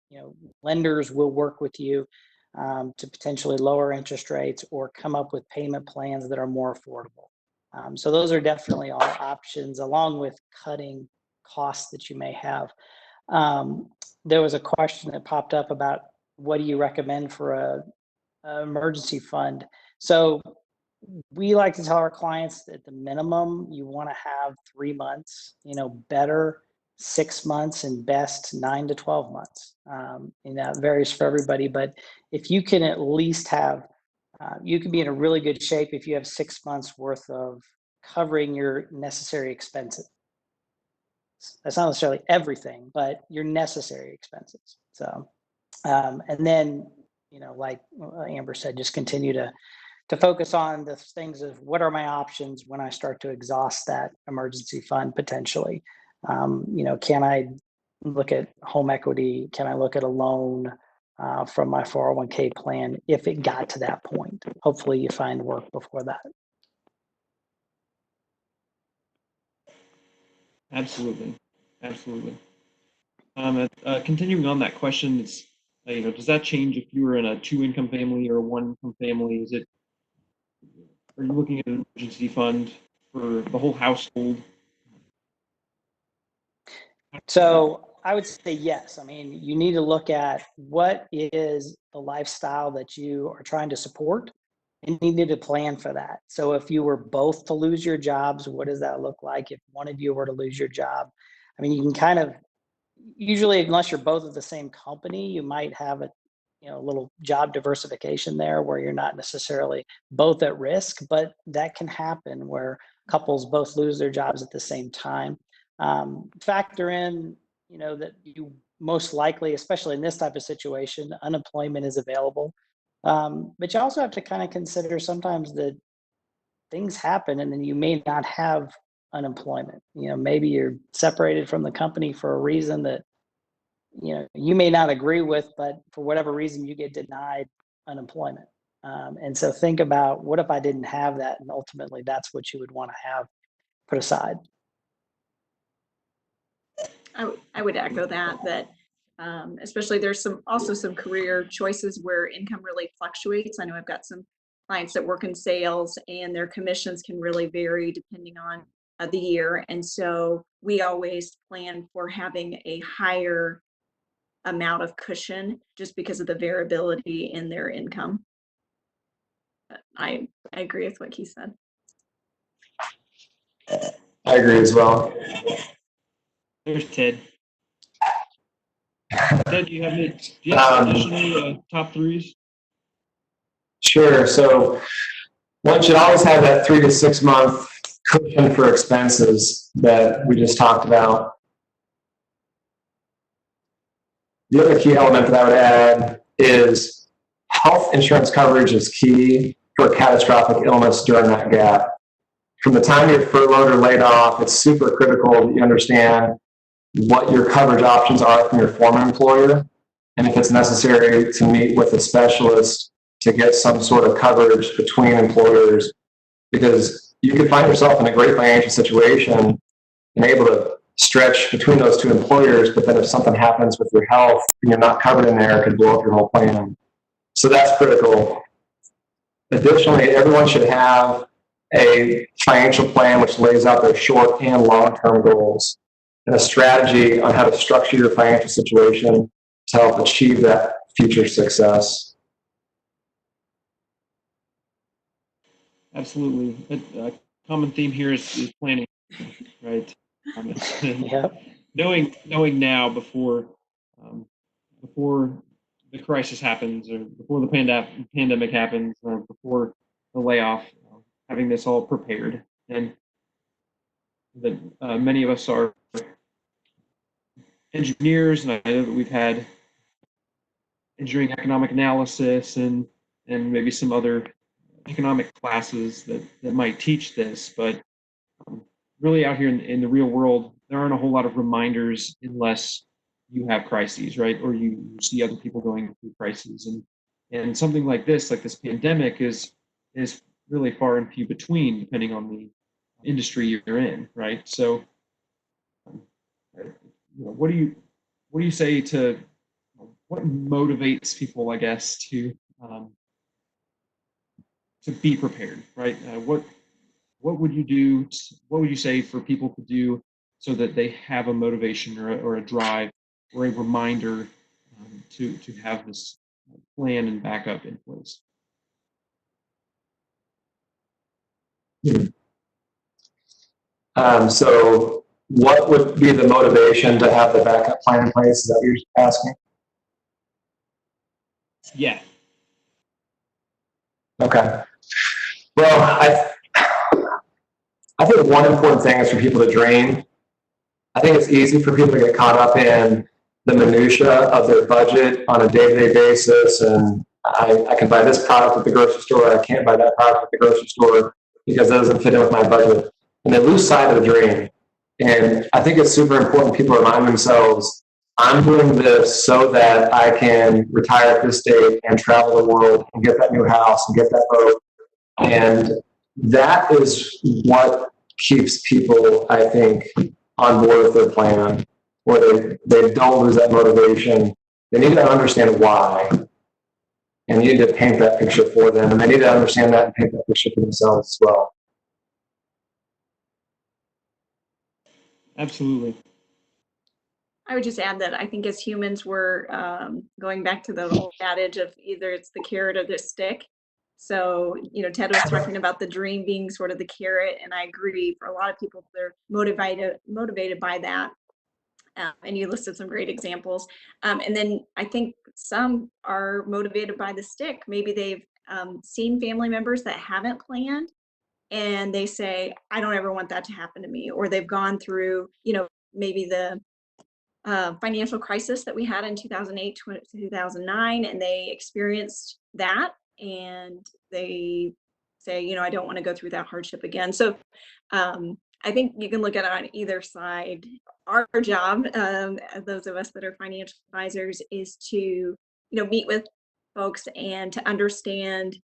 lenders will work with you to potentially lower interest rates or come up with payment plans that are more affordable. So those are definitely all options, along with cutting costs that you may have. There was a question that popped up about what do you recommend for a emergency fund? So we like to tell our clients that the minimum you want to have 3 months, better 6 months, and best 9 to 12 months. And that varies for everybody, but if you can at least have, you can be in a really good shape if you have 6 months worth of covering your necessary expenses. That's not necessarily everything, but your necessary expenses. So, and then, like Amber said, just continue to to focus on the things of what are my options when I start to exhaust that emergency fund potentially. Can I look at home equity? Can I look at a loan from my 401k plan if it got to that point? Hopefully you find work before that. Absolutely. Continuing on that question, it's, does that change if you were in a 2-income family or a 1-income family? Are you looking at an emergency fund for the whole household? So I would say yes. I mean, you need to look at what is the lifestyle that you are trying to support, and you need to plan for that. So if you were both to lose your jobs, what does that look like? If one of you were to lose your job, I mean, you can kind of, usually unless you're both at the same company, you might have a little job diversification there where you're not necessarily both at risk, but that can happen where couples both lose their jobs at the same time. Factor in, that you most likely, especially in this type of situation, unemployment is available. But you also have to kind of consider sometimes that things happen and then you may not have unemployment. Maybe you're separated from the company for a reason that you may not agree with, but for whatever reason you get denied unemployment. And so think about, what if I didn't have that? And ultimately that's what you would want to have put aside. I would echo that especially there's also some career choices where income really fluctuates. I know I've got some clients that work in sales and their commissions can really vary depending on the year. And so we always plan for having a higher amount of cushion just because of the variability in their income. I agree with what he said. I agree as well. There's Ted. Ted, do you have any additional top threes? Sure. So one should always have that 3 to 6 month cushion for expenses that we just talked about. The other key element that I would add is health insurance coverage is key for catastrophic illness during that gap. From the time you're furloughed or laid off, it's super critical that you understand what your coverage options are from your former employer, and if it's necessary to meet with a specialist to get some sort of coverage between employers, because you could find yourself in a great financial situation and able to stretch between those two employers, but then if something happens with your health and you're not covered in there, it could blow up your whole plan. So that's critical. Additionally, everyone should have a financial plan which lays out their short and long-term goals and a strategy on how to structure your financial situation to help achieve that future success. Absolutely. A common theme here is planning, right? Yeah. Knowing now before the crisis happens, or before the pandemic happens, or before the layoff, having this all prepared, and that many of us are engineers, and I know that we've had engineering economic analysis and maybe some other economic classes that might teach this, but really out here in the real world, there aren't a whole lot of reminders unless you have crises, right? Or you see other people going through crises, and something like this pandemic is really far and few between, depending on the industry you're in, right? So, what do you say to what motivates people, I guess, to be prepared, right? What would you do? What would you say for people to do so that they have a motivation or a drive or a reminder to have this plan and backup in place? So what would be the motivation to have the backup plan in place? Is that what you're asking? Yeah. Okay. Well, I think one important thing is for people to dream. I think it's easy for people to get caught up in the minutia of their budget on a day-to-day basis and I can buy this product at the grocery store, I can't buy that product at the grocery store because that doesn't fit in with my budget. And they lose sight of the dream. And I think it's super important people remind themselves, I'm doing this so that I can retire at this date and travel the world and get that new house and get that boat. And that is what keeps people, I think, on board with their plan, where they don't lose that motivation. They need to understand why. And you need to paint that picture for them. And they need to understand that and paint that picture for themselves as well. Absolutely. I would just add that I think as humans, we're going back to the old adage of either it's the carrot or the stick. So, Ted was talking about the dream being sort of the carrot, and I agree. For a lot of people, they're motivated by that. And you listed some great examples. And then I think some are motivated by the stick. Maybe they've seen family members that haven't planned, and they say, I don't ever want that to happen to me. Or they've gone through, maybe the financial crisis that we had in 2008 to 2009, and they experienced that, and they say, I don't want to go through that hardship again. So I think you can look at it on either side. Our job, those of us that are financial advisors, is to, meet with folks and to understand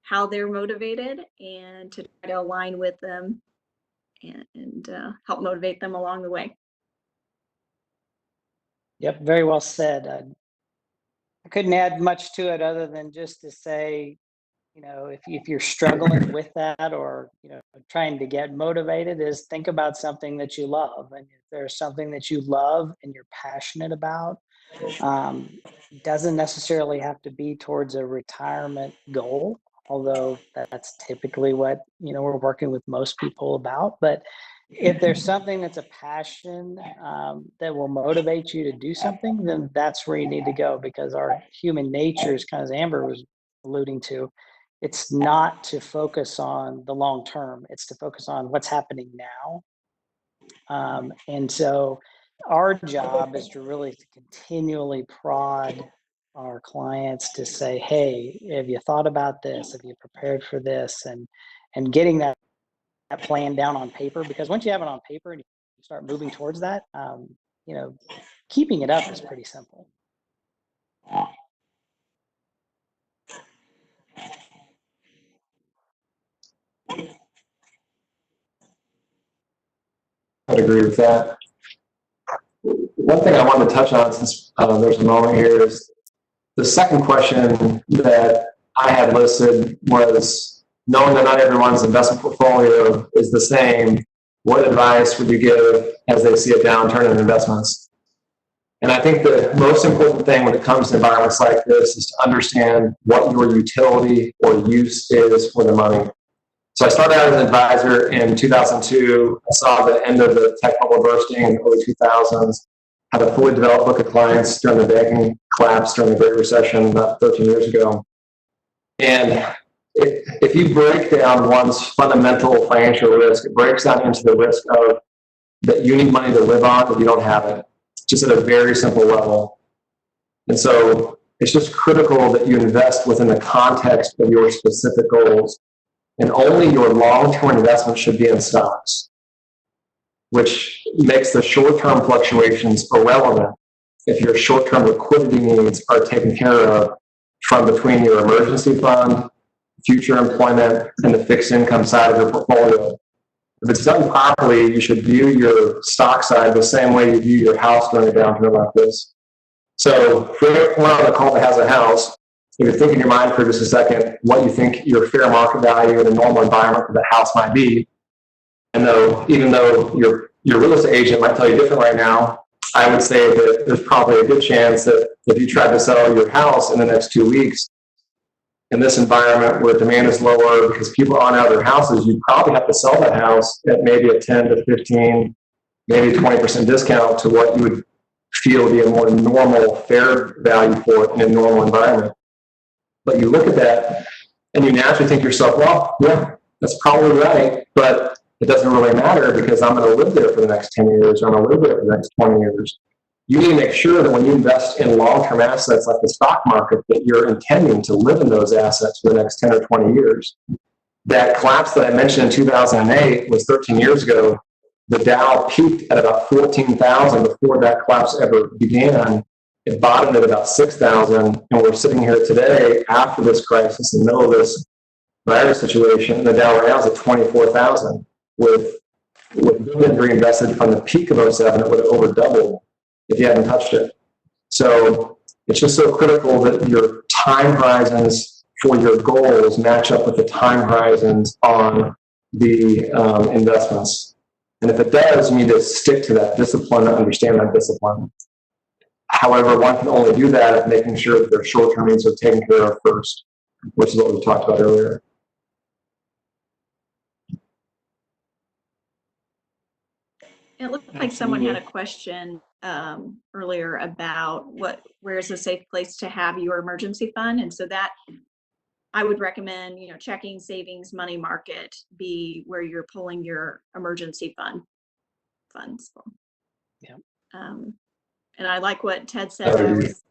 how they're motivated and to try to align with them and help motivate them along the way. Yep, very well said. I couldn't add much to it other than just to say, if you're struggling with that or, trying to get motivated, is think about something that you love. And if there's something that you love and you're passionate about, doesn't necessarily have to be towards a retirement goal, although that's typically what, we're working with most people about. But if there's something that's a passion that will motivate you to do something, then that's where you need to go, because our human nature is kind of, as Amber was alluding to, it's not to focus on the long term, it's to focus on what's happening now. And so our job is to really continually prod our clients to say, hey, have you thought about this? Have you prepared for this? And getting that plan down on paper, because once you have it on paper and you start moving towards that, keeping it up is pretty simple. I'd agree with that. One thing I wanted to touch on, since there's a moment here, is the second question that I had listed was, knowing that not everyone's investment portfolio is the same, what advice would you give as they see a downturn in investments? And I think the most important thing when it comes to environments like this is to understand what your utility or use is for the money. So I started out as an advisor in 2002. I saw the end of the tech bubble bursting in the early 2000s. Had a fully developed book of clients during the banking collapse during the Great Recession about 13 years ago. And if you break down one's fundamental financial risk, it breaks down into the risk of that you need money to live on, but you don't have it, just at a very simple level. And so it's just critical that you invest within the context of your specific goals. And only your long-term investment should be in stocks, which makes the short-term fluctuations irrelevant if your short-term liquidity needs are taken care of from between your emergency fund, future employment, and the fixed income side of your portfolio. If it's done properly, you should view your stock side the same way you view your house during a downturn like this. So for anyone on the call that has a house, if you think in your mind for just a second what you think your fair market value in a normal environment for the house might be, and even though your real estate agent might tell you different right now, I would say that there's probably a good chance that if you tried to sell your house in the next 2 weeks, in this environment where demand is lower because people aren't out of their houses, you probably have to sell that house at maybe a 10 to 15, maybe 20% discount to what you would feel would be a more normal, fair value for it in a normal environment. But you look at that and you naturally think to yourself, well, yeah, that's probably right, but it doesn't really matter because I'm going to live there for the next 10 years, or I'm going to live there for the next 20 years. you need to make sure that when you invest in long-term assets like the stock market, that you're intending to live in those assets for the next 10 or 20 years. That collapse that I mentioned in 2008 was 13 years ago. The Dow peaked at about 14,000 before that collapse ever began. It bottomed at about 6,000, and we're sitting here today after this crisis, in the middle of this virus situation. The Dow right now is at 24,000, with billions reinvested from the peak of 07. It would have over doubled if you hadn't touched it. So it's just so critical that your time horizons for your goals match up with the time horizons on the investments. And if it does, you need to stick to that discipline and understand that discipline. However, one can only do that if making sure that their short-term needs are taken care of first, which is what we talked about earlier. It looked like someone had a question earlier about where's a safe place to have your emergency fund, and so that I would recommend, checking, savings, money market be where you're pulling your emergency funds from. Yeah. And I like what Ted said. I always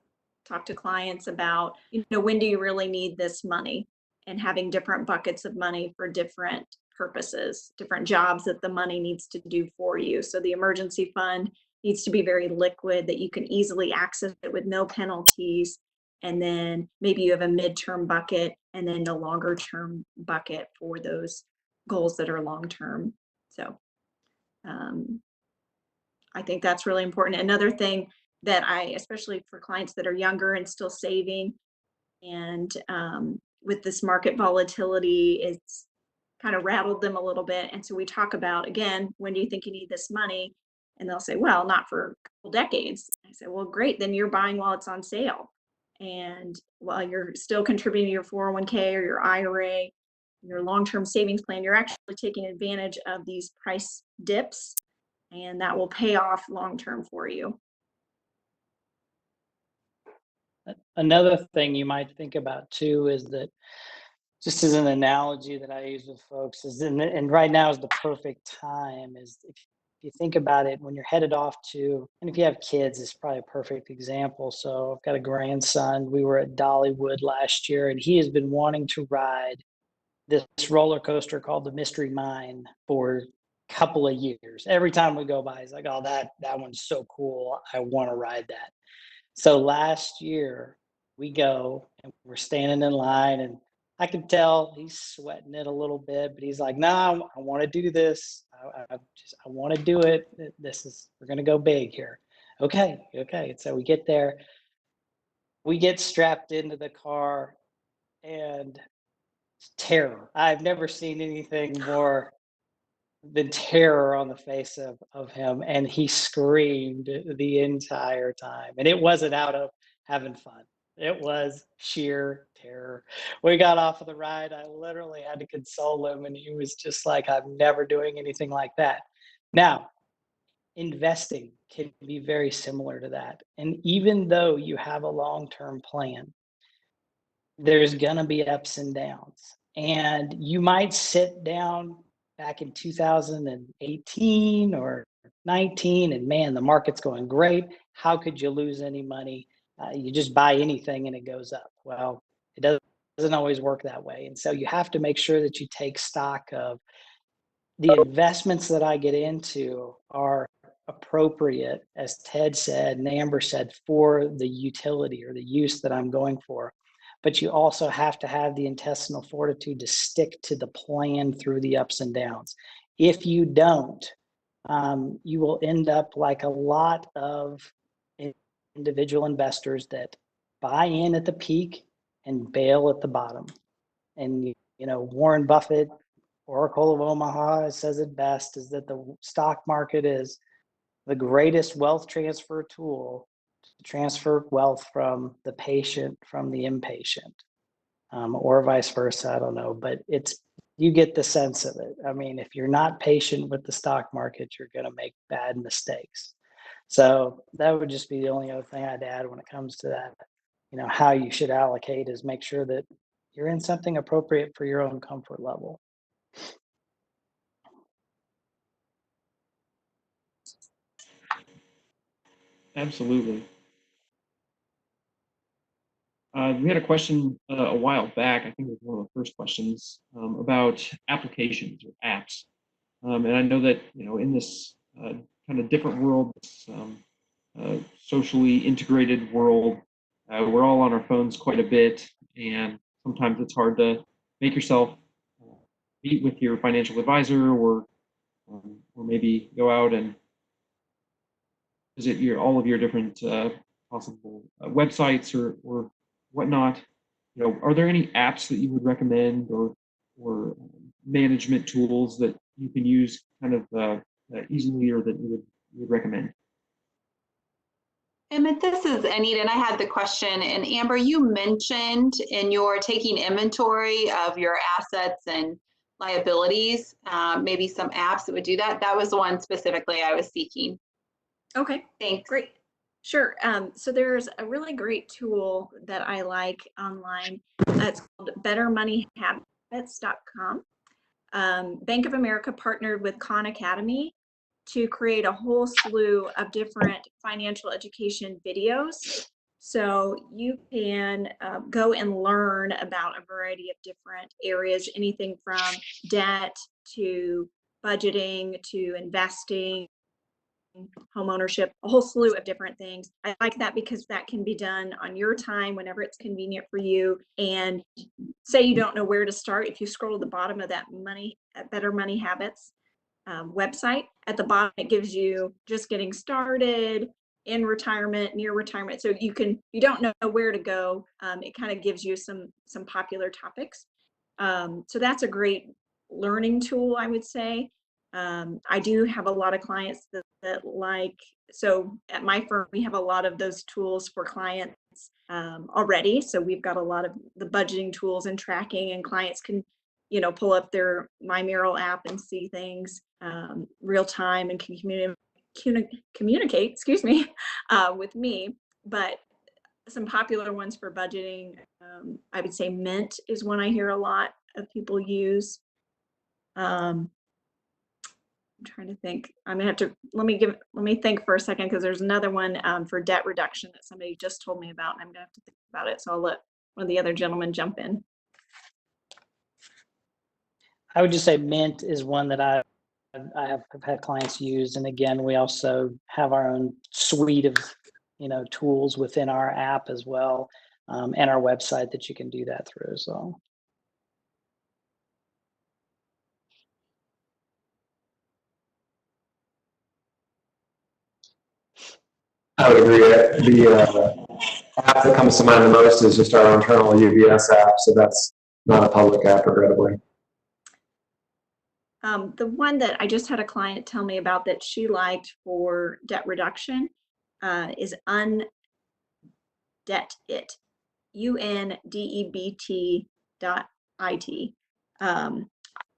talk to clients about, when do you really need this money, and having different buckets of money for different purposes, different jobs that the money needs to do for you. So the emergency fund needs to be very liquid, that you can easily access it with no penalties. And then maybe you have a midterm bucket and then the longer term bucket for those goals that are long-term. So I think that's really important. Another thing that especially for clients that are younger and still saving, and with this market volatility, it's kind of rattled them a little bit. And so we talk about, again, when do you think you need this money? And they'll say, well, not for a couple decades. I say, well, great, then you're buying while it's on sale. And while you're still contributing to your 401k or your IRA, your long-term savings plan, you're actually taking advantage of these price dips, and that will pay off long-term for you. Another thing you might think about too is that, just as an analogy that I use with folks, is and right now is the perfect time, is if you think about it, when you're headed off to, and if you have kids, it's probably a perfect example. So I've got a grandson. We were at Dollywood last year, and he has been wanting to ride this roller coaster called the Mystery Mine for a couple of years. Every time we go by, he's like, oh, that one's so cool. I want to ride that. So last year we go and we're standing in line, and I can tell he's sweating it a little bit, but he's like, no, I want to do this. I want to do it. We're going to go big here. Okay. And so we get there, we get strapped into the car, and terror. I've never seen anything more than terror on the face of him. And he screamed the entire time. And it wasn't out of having fun. It was sheer terror. We got off of the ride. I literally had to console him, and he was just like, I'm never doing anything like that. Now, investing can be very similar to that. And even though you have a long-term plan, there's going to be ups and downs. And you might sit down back in 2018 or 19, and man, the market's going great. How could you lose any money? You just buy anything and it goes up. Well, it doesn't always work that way. And so you have to make sure that you take stock of the investments that I get into are appropriate, as Ted said and Amber said, for the utility or the use that I'm going for. But you also have to have the intestinal fortitude to stick to the plan through the ups and downs. If you don't, you will end up like a lot of individual investors that buy in at the peak and bail at the bottom. And, Warren Buffett, Oracle of Omaha, says it best, is that the stock market is the greatest wealth transfer tool to transfer wealth from the patient from the impatient, or vice versa. I don't know, but you get the sense of it. I mean, if you're not patient with the stock market, you're going to make bad mistakes. So that would just be the only other thing I'd add when it comes to that. How you should allocate is make sure that you're in something appropriate for your own comfort level. Absolutely. We had a question a while back, I think it was one of the first questions, about applications or apps. And I know that, in this kind of different world, this socially integrated world, we're all on our phones quite a bit, and sometimes it's hard to make yourself meet with your financial advisor, or maybe go out and visit all of your different possible websites or whatnot. Are there any apps that you would recommend, or management tools that you can use kind of easily, or that you would recommend? Emmett, this is Anita, and I had the question. And Amber, you mentioned in your taking inventory of your assets and liabilities, maybe some apps that would do that. That was the one specifically I was seeking. Okay, Thanks. great. Sure. So there's a really great tool that I like online. It's called bettermoneyhabits.com. Bank of America partnered with Khan Academy to create a whole slew of different financial education videos. So you can go and learn about a variety of different areas, anything from debt to budgeting to investing, home ownership, a whole slew of different things. I like that because that can be done on your time whenever it's convenient for you. And say you don't know where to start, if you scroll to the bottom of that Better Money Habits website, at the bottom it gives you just getting started, in retirement, near retirement. So you don't know where to go. It kind of gives you some popular topics. So that's a great learning tool, I would say. I do have a lot of clients that like, so at my firm, we have a lot of those tools for clients already. So we've got a lot of the budgeting tools and tracking, and clients can, pull up their My Merrill app and see things real time and can communicate, excuse me, with me. But some popular ones for budgeting, I would say Mint is one I hear a lot of people use. I'm trying to think. I'm gonna have to let me think for a second, because there's another one for debt reduction that somebody just told me about, and I'm gonna have to think about it. So I'll let one of the other gentlemen jump in. I would just say Mint is one that I have had clients use, and again, we also have our own suite of tools within our app as well, and our website that you can do that through as well. I would agree. The app that comes to mind the most is just our internal UBS app, so that's not a public app, regrettably. The one that I just had a client tell me about that she liked for debt reduction is Undebt It, UNDEBT.IT.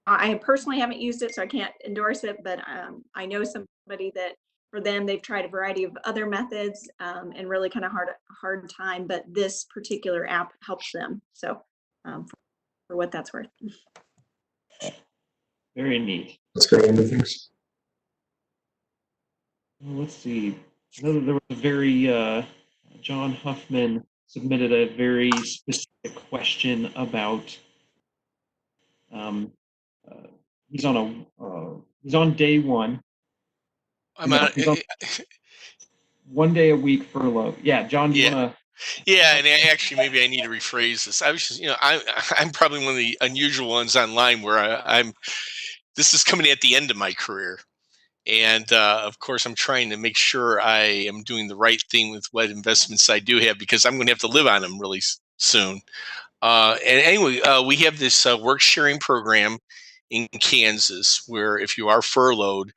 I personally haven't used it, so I can't endorse it, but I know somebody that for them, they've tried a variety of other methods and really kind of hard time, but this particular app helps them. So for what that's worth. Very neat. That's great. Thanks. Well, let's see. I know that there was a very John Huffman submitted a very specific question about he's on day one. I'm on, He's on 1 day a week furlough. Yeah, John, do you want to? yeah, and actually, maybe I need to rephrase this. I was just, I'm probably one of the unusual ones online where I'm. This is coming at the end of my career, and of course, I'm trying to make sure I am doing the right thing with what investments I do have, because I'm going to have to live on them really soon. And anyway, we have this work sharing program in Kansas where if you are furloughed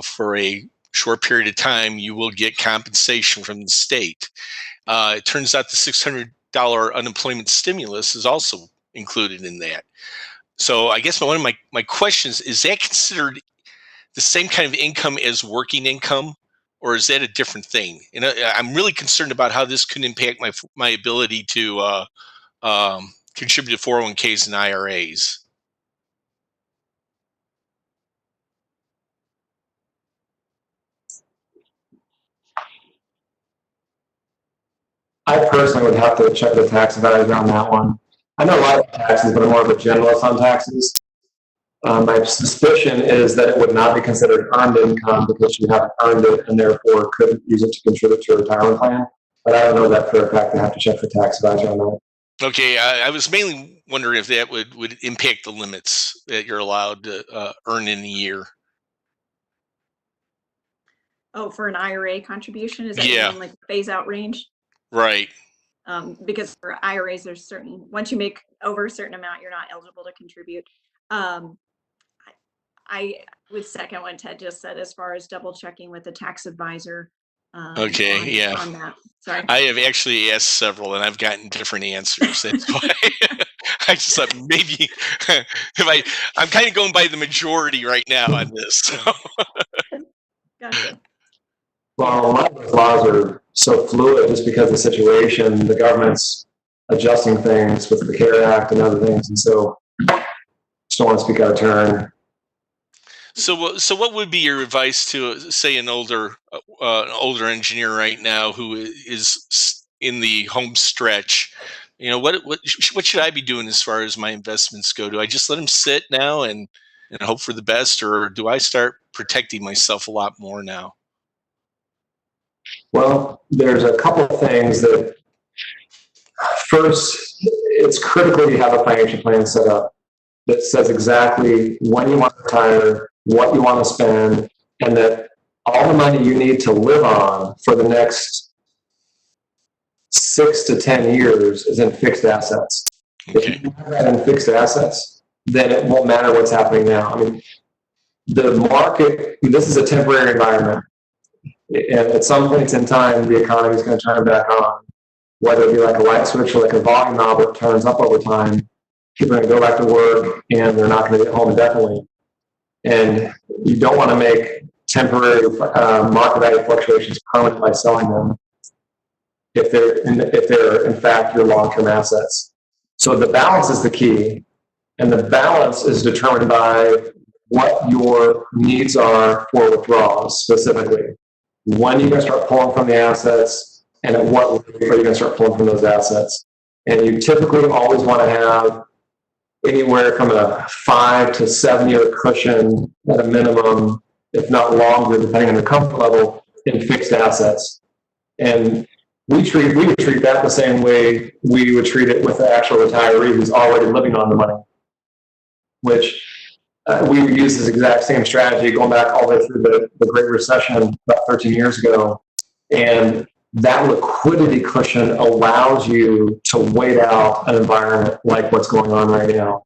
for a short period of time, you will get compensation from the state. It turns out the $600 unemployment stimulus is also included in that. So I guess one of my questions is that considered the same kind of income as working income, or is that a different thing? And I'm really concerned about how this could impact my ability to contribute to 401ks and IRAs. I personally would have to check the tax advisor on that one. I know a lot of taxes, but I'm more of a generalist on taxes. My suspicion is that it would not be considered earned income because you haven't earned it and therefore couldn't use it to contribute to a retirement plan. But I don't know that for a fact. I have to check the tax advisor on that. Okay, I was mainly wondering if that would impact the limits that you're allowed to earn in a year. Oh, for an IRA contribution, is that Yeah. you mean like phase out range? Right. Because for IRAs, there's certain, once you make over a certain amount, you're not eligible to contribute. I would second what Ted just said as far as double checking with the tax advisor. Okay, on, yeah. on that. Sorry. I have actually asked several, and I've gotten different answers. That's why I just thought maybe I'm kind of going by the majority right now on this. So. Gotcha. Well, a lot of those laws are so fluid just because of the situation. The government's adjusting things with the CARE Act and other things, and so just don't want to speak out of turn. So what would be your advice to, say, an older engineer right now who is in the home stretch? You know, what should I be doing as far as my investments go? Do I just let them sit now and hope for the best, or do I start protecting myself a lot more now? Well, there's a couple of things that, first, it's critical you have a financial plan set up that says exactly when you want to retire, what you want to spend, and that all the money you need to live on for the next 6 to 10 years is in fixed assets. Okay. If you have that in fixed assets, then it won't matter what's happening now. I mean, the market, this is a temporary environment. And at some points in time, the economy is going to turn back on. Whether it be like a light switch or like a volume knob that turns up over time, people are going to go back to work and they're not going to get home indefinitely. And you don't want to make temporary market value fluctuations permanent by selling them if they're in fact your long-term assets. So the balance is the key, and the balance is determined by what your needs are for withdrawals specifically. When you're going to start pulling from the assets, and at what rate are you going to start pulling from those assets? And you typically always want to have anywhere from a 5 to 7 year cushion at a minimum, if not longer, depending on your comfort level, in fixed assets. And we would treat that the same way we would treat it with the actual retiree who's already living on the money, which we would use this exact same strategy going back all the way through the Great Recession about 13 years ago. And that liquidity cushion allows you to wait out an environment like what's going on right now.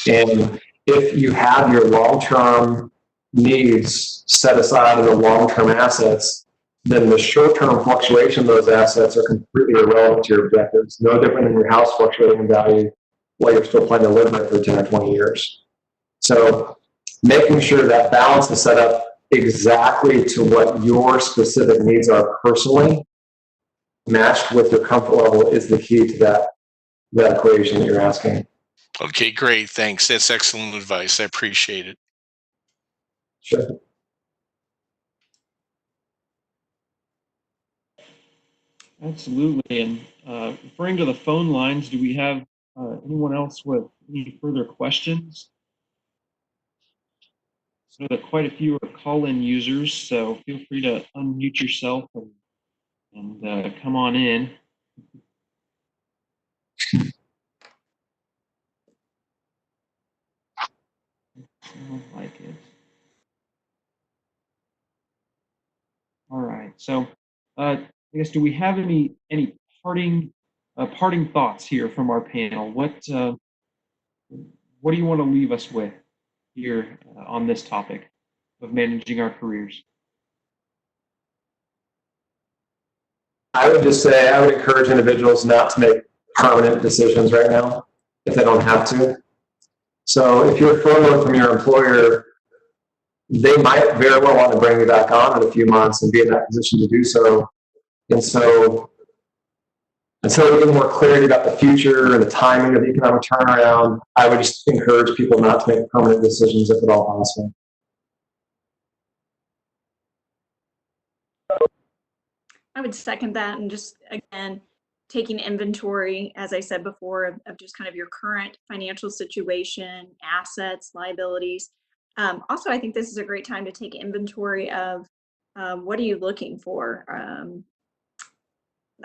And if you have your long-term needs set aside in the long-term assets, then the short-term fluctuation of those assets are completely irrelevant to your objectives. No different than your house fluctuating in value while you're still planning to live there for 10 or 20 years. So making sure that balance is set up exactly to what your specific needs are personally, matched with your comfort level, is the key to that equation that you're asking. Okay, great. Thanks. That's excellent advice. I appreciate it. Sure. Absolutely. And referring to the phone lines, do we have anyone else with any further questions? So that quite a few are call-in users, so feel free to unmute yourself and come on in. I don't like it. All right. So I guess, do we have any parting thoughts here from our panel? What do you want to leave us with here on this topic of managing our careers? I would just say I would encourage individuals not to make permanent decisions right now if they don't have to. So if you're furloughed from your employer, they might very well want to bring you back on in a few months and be in that position to do so. And so until we get more clarity about the future and the timing of the economic turnaround, I would just encourage people not to make permanent decisions if at all possible. I would second that, and just again, taking inventory, as I said before, of just kind of your current financial situation, assets, liabilities. Also, I think this is a great time to take inventory of what are you looking for.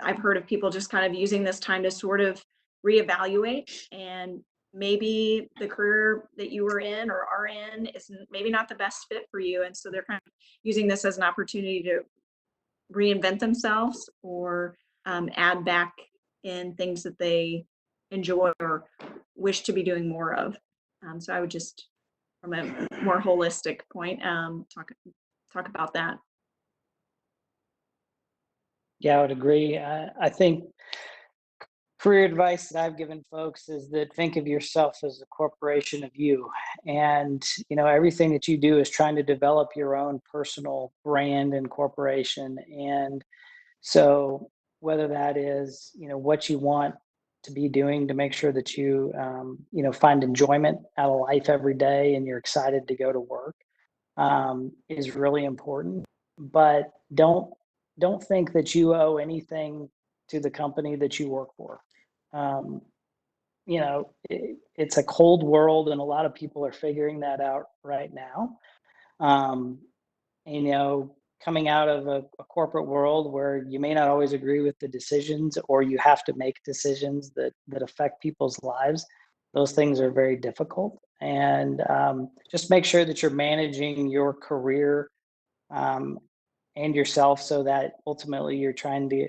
I've heard of people just kind of using this time to sort of reevaluate, and maybe the career that you were in or are in is maybe not the best fit for you. And so they're kind of using this as an opportunity to reinvent themselves or add back in things that they enjoy or wish to be doing more of. So I would just, from a more holistic point, talk about that. Yeah, I would agree. I think career advice that I've given folks is that think of yourself as a corporation of you. And, everything that you do is trying to develop your own personal brand and corporation. And so whether that is, what you want to be doing to make sure that you, find enjoyment out of life every day and you're excited to go to work, is really important. But don't think that you owe anything to the company that you work for. It's a cold world, and a lot of people are figuring that out right now. Coming out of a corporate world where you may not always agree with the decisions, or you have to make decisions that affect people's lives, those things are very difficult. And just make sure that you're managing your career and yourself so that ultimately you're trying to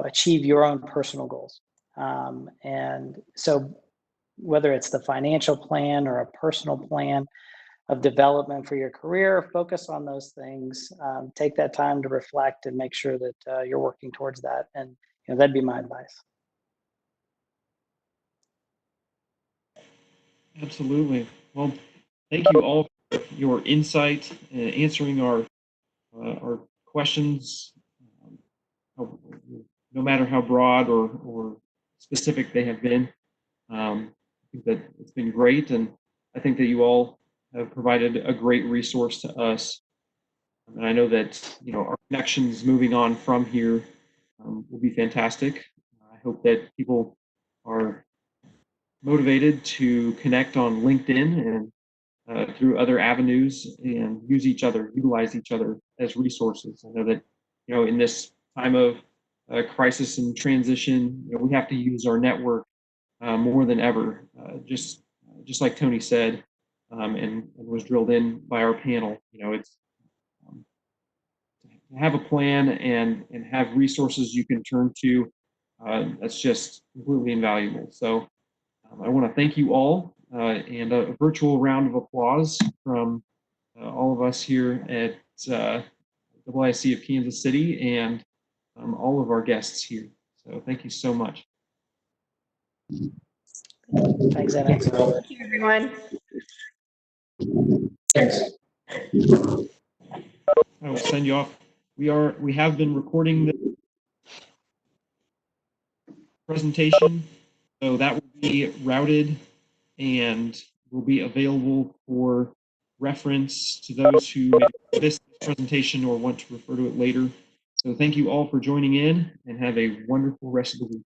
achieve your own personal goals. And so whether it's the financial plan or a personal plan of development for your career, focus on those things. Take that time to reflect and make sure that you're working towards that. And that'd be my advice. Absolutely. Well, thank you all for your insight and answering our questions, no matter how broad or specific they have been. I think that it's been great, and I think that you all have provided a great resource to us. And I know that our connections moving on from here will be fantastic. I hope that people are motivated to connect on LinkedIn and through other avenues and utilize each other as resources. I know that in this time of crisis and transition, we have to use our network more than ever. Just like Tony said, and was drilled in by our panel. It's to have a plan and have resources you can turn to. That's just completely invaluable. So I want to thank you all, and a virtual round of applause from all of us here at IISE of Kansas City and all of our guests here. So thank you so much. Thanks, Anna. Thank you, everyone. Thanks. I will send you off. We have been recording the presentation, so that will be routed and will be available for reference to those who may miss this presentation or want to refer to it later. So thank you all for joining in, and have a wonderful rest of the week.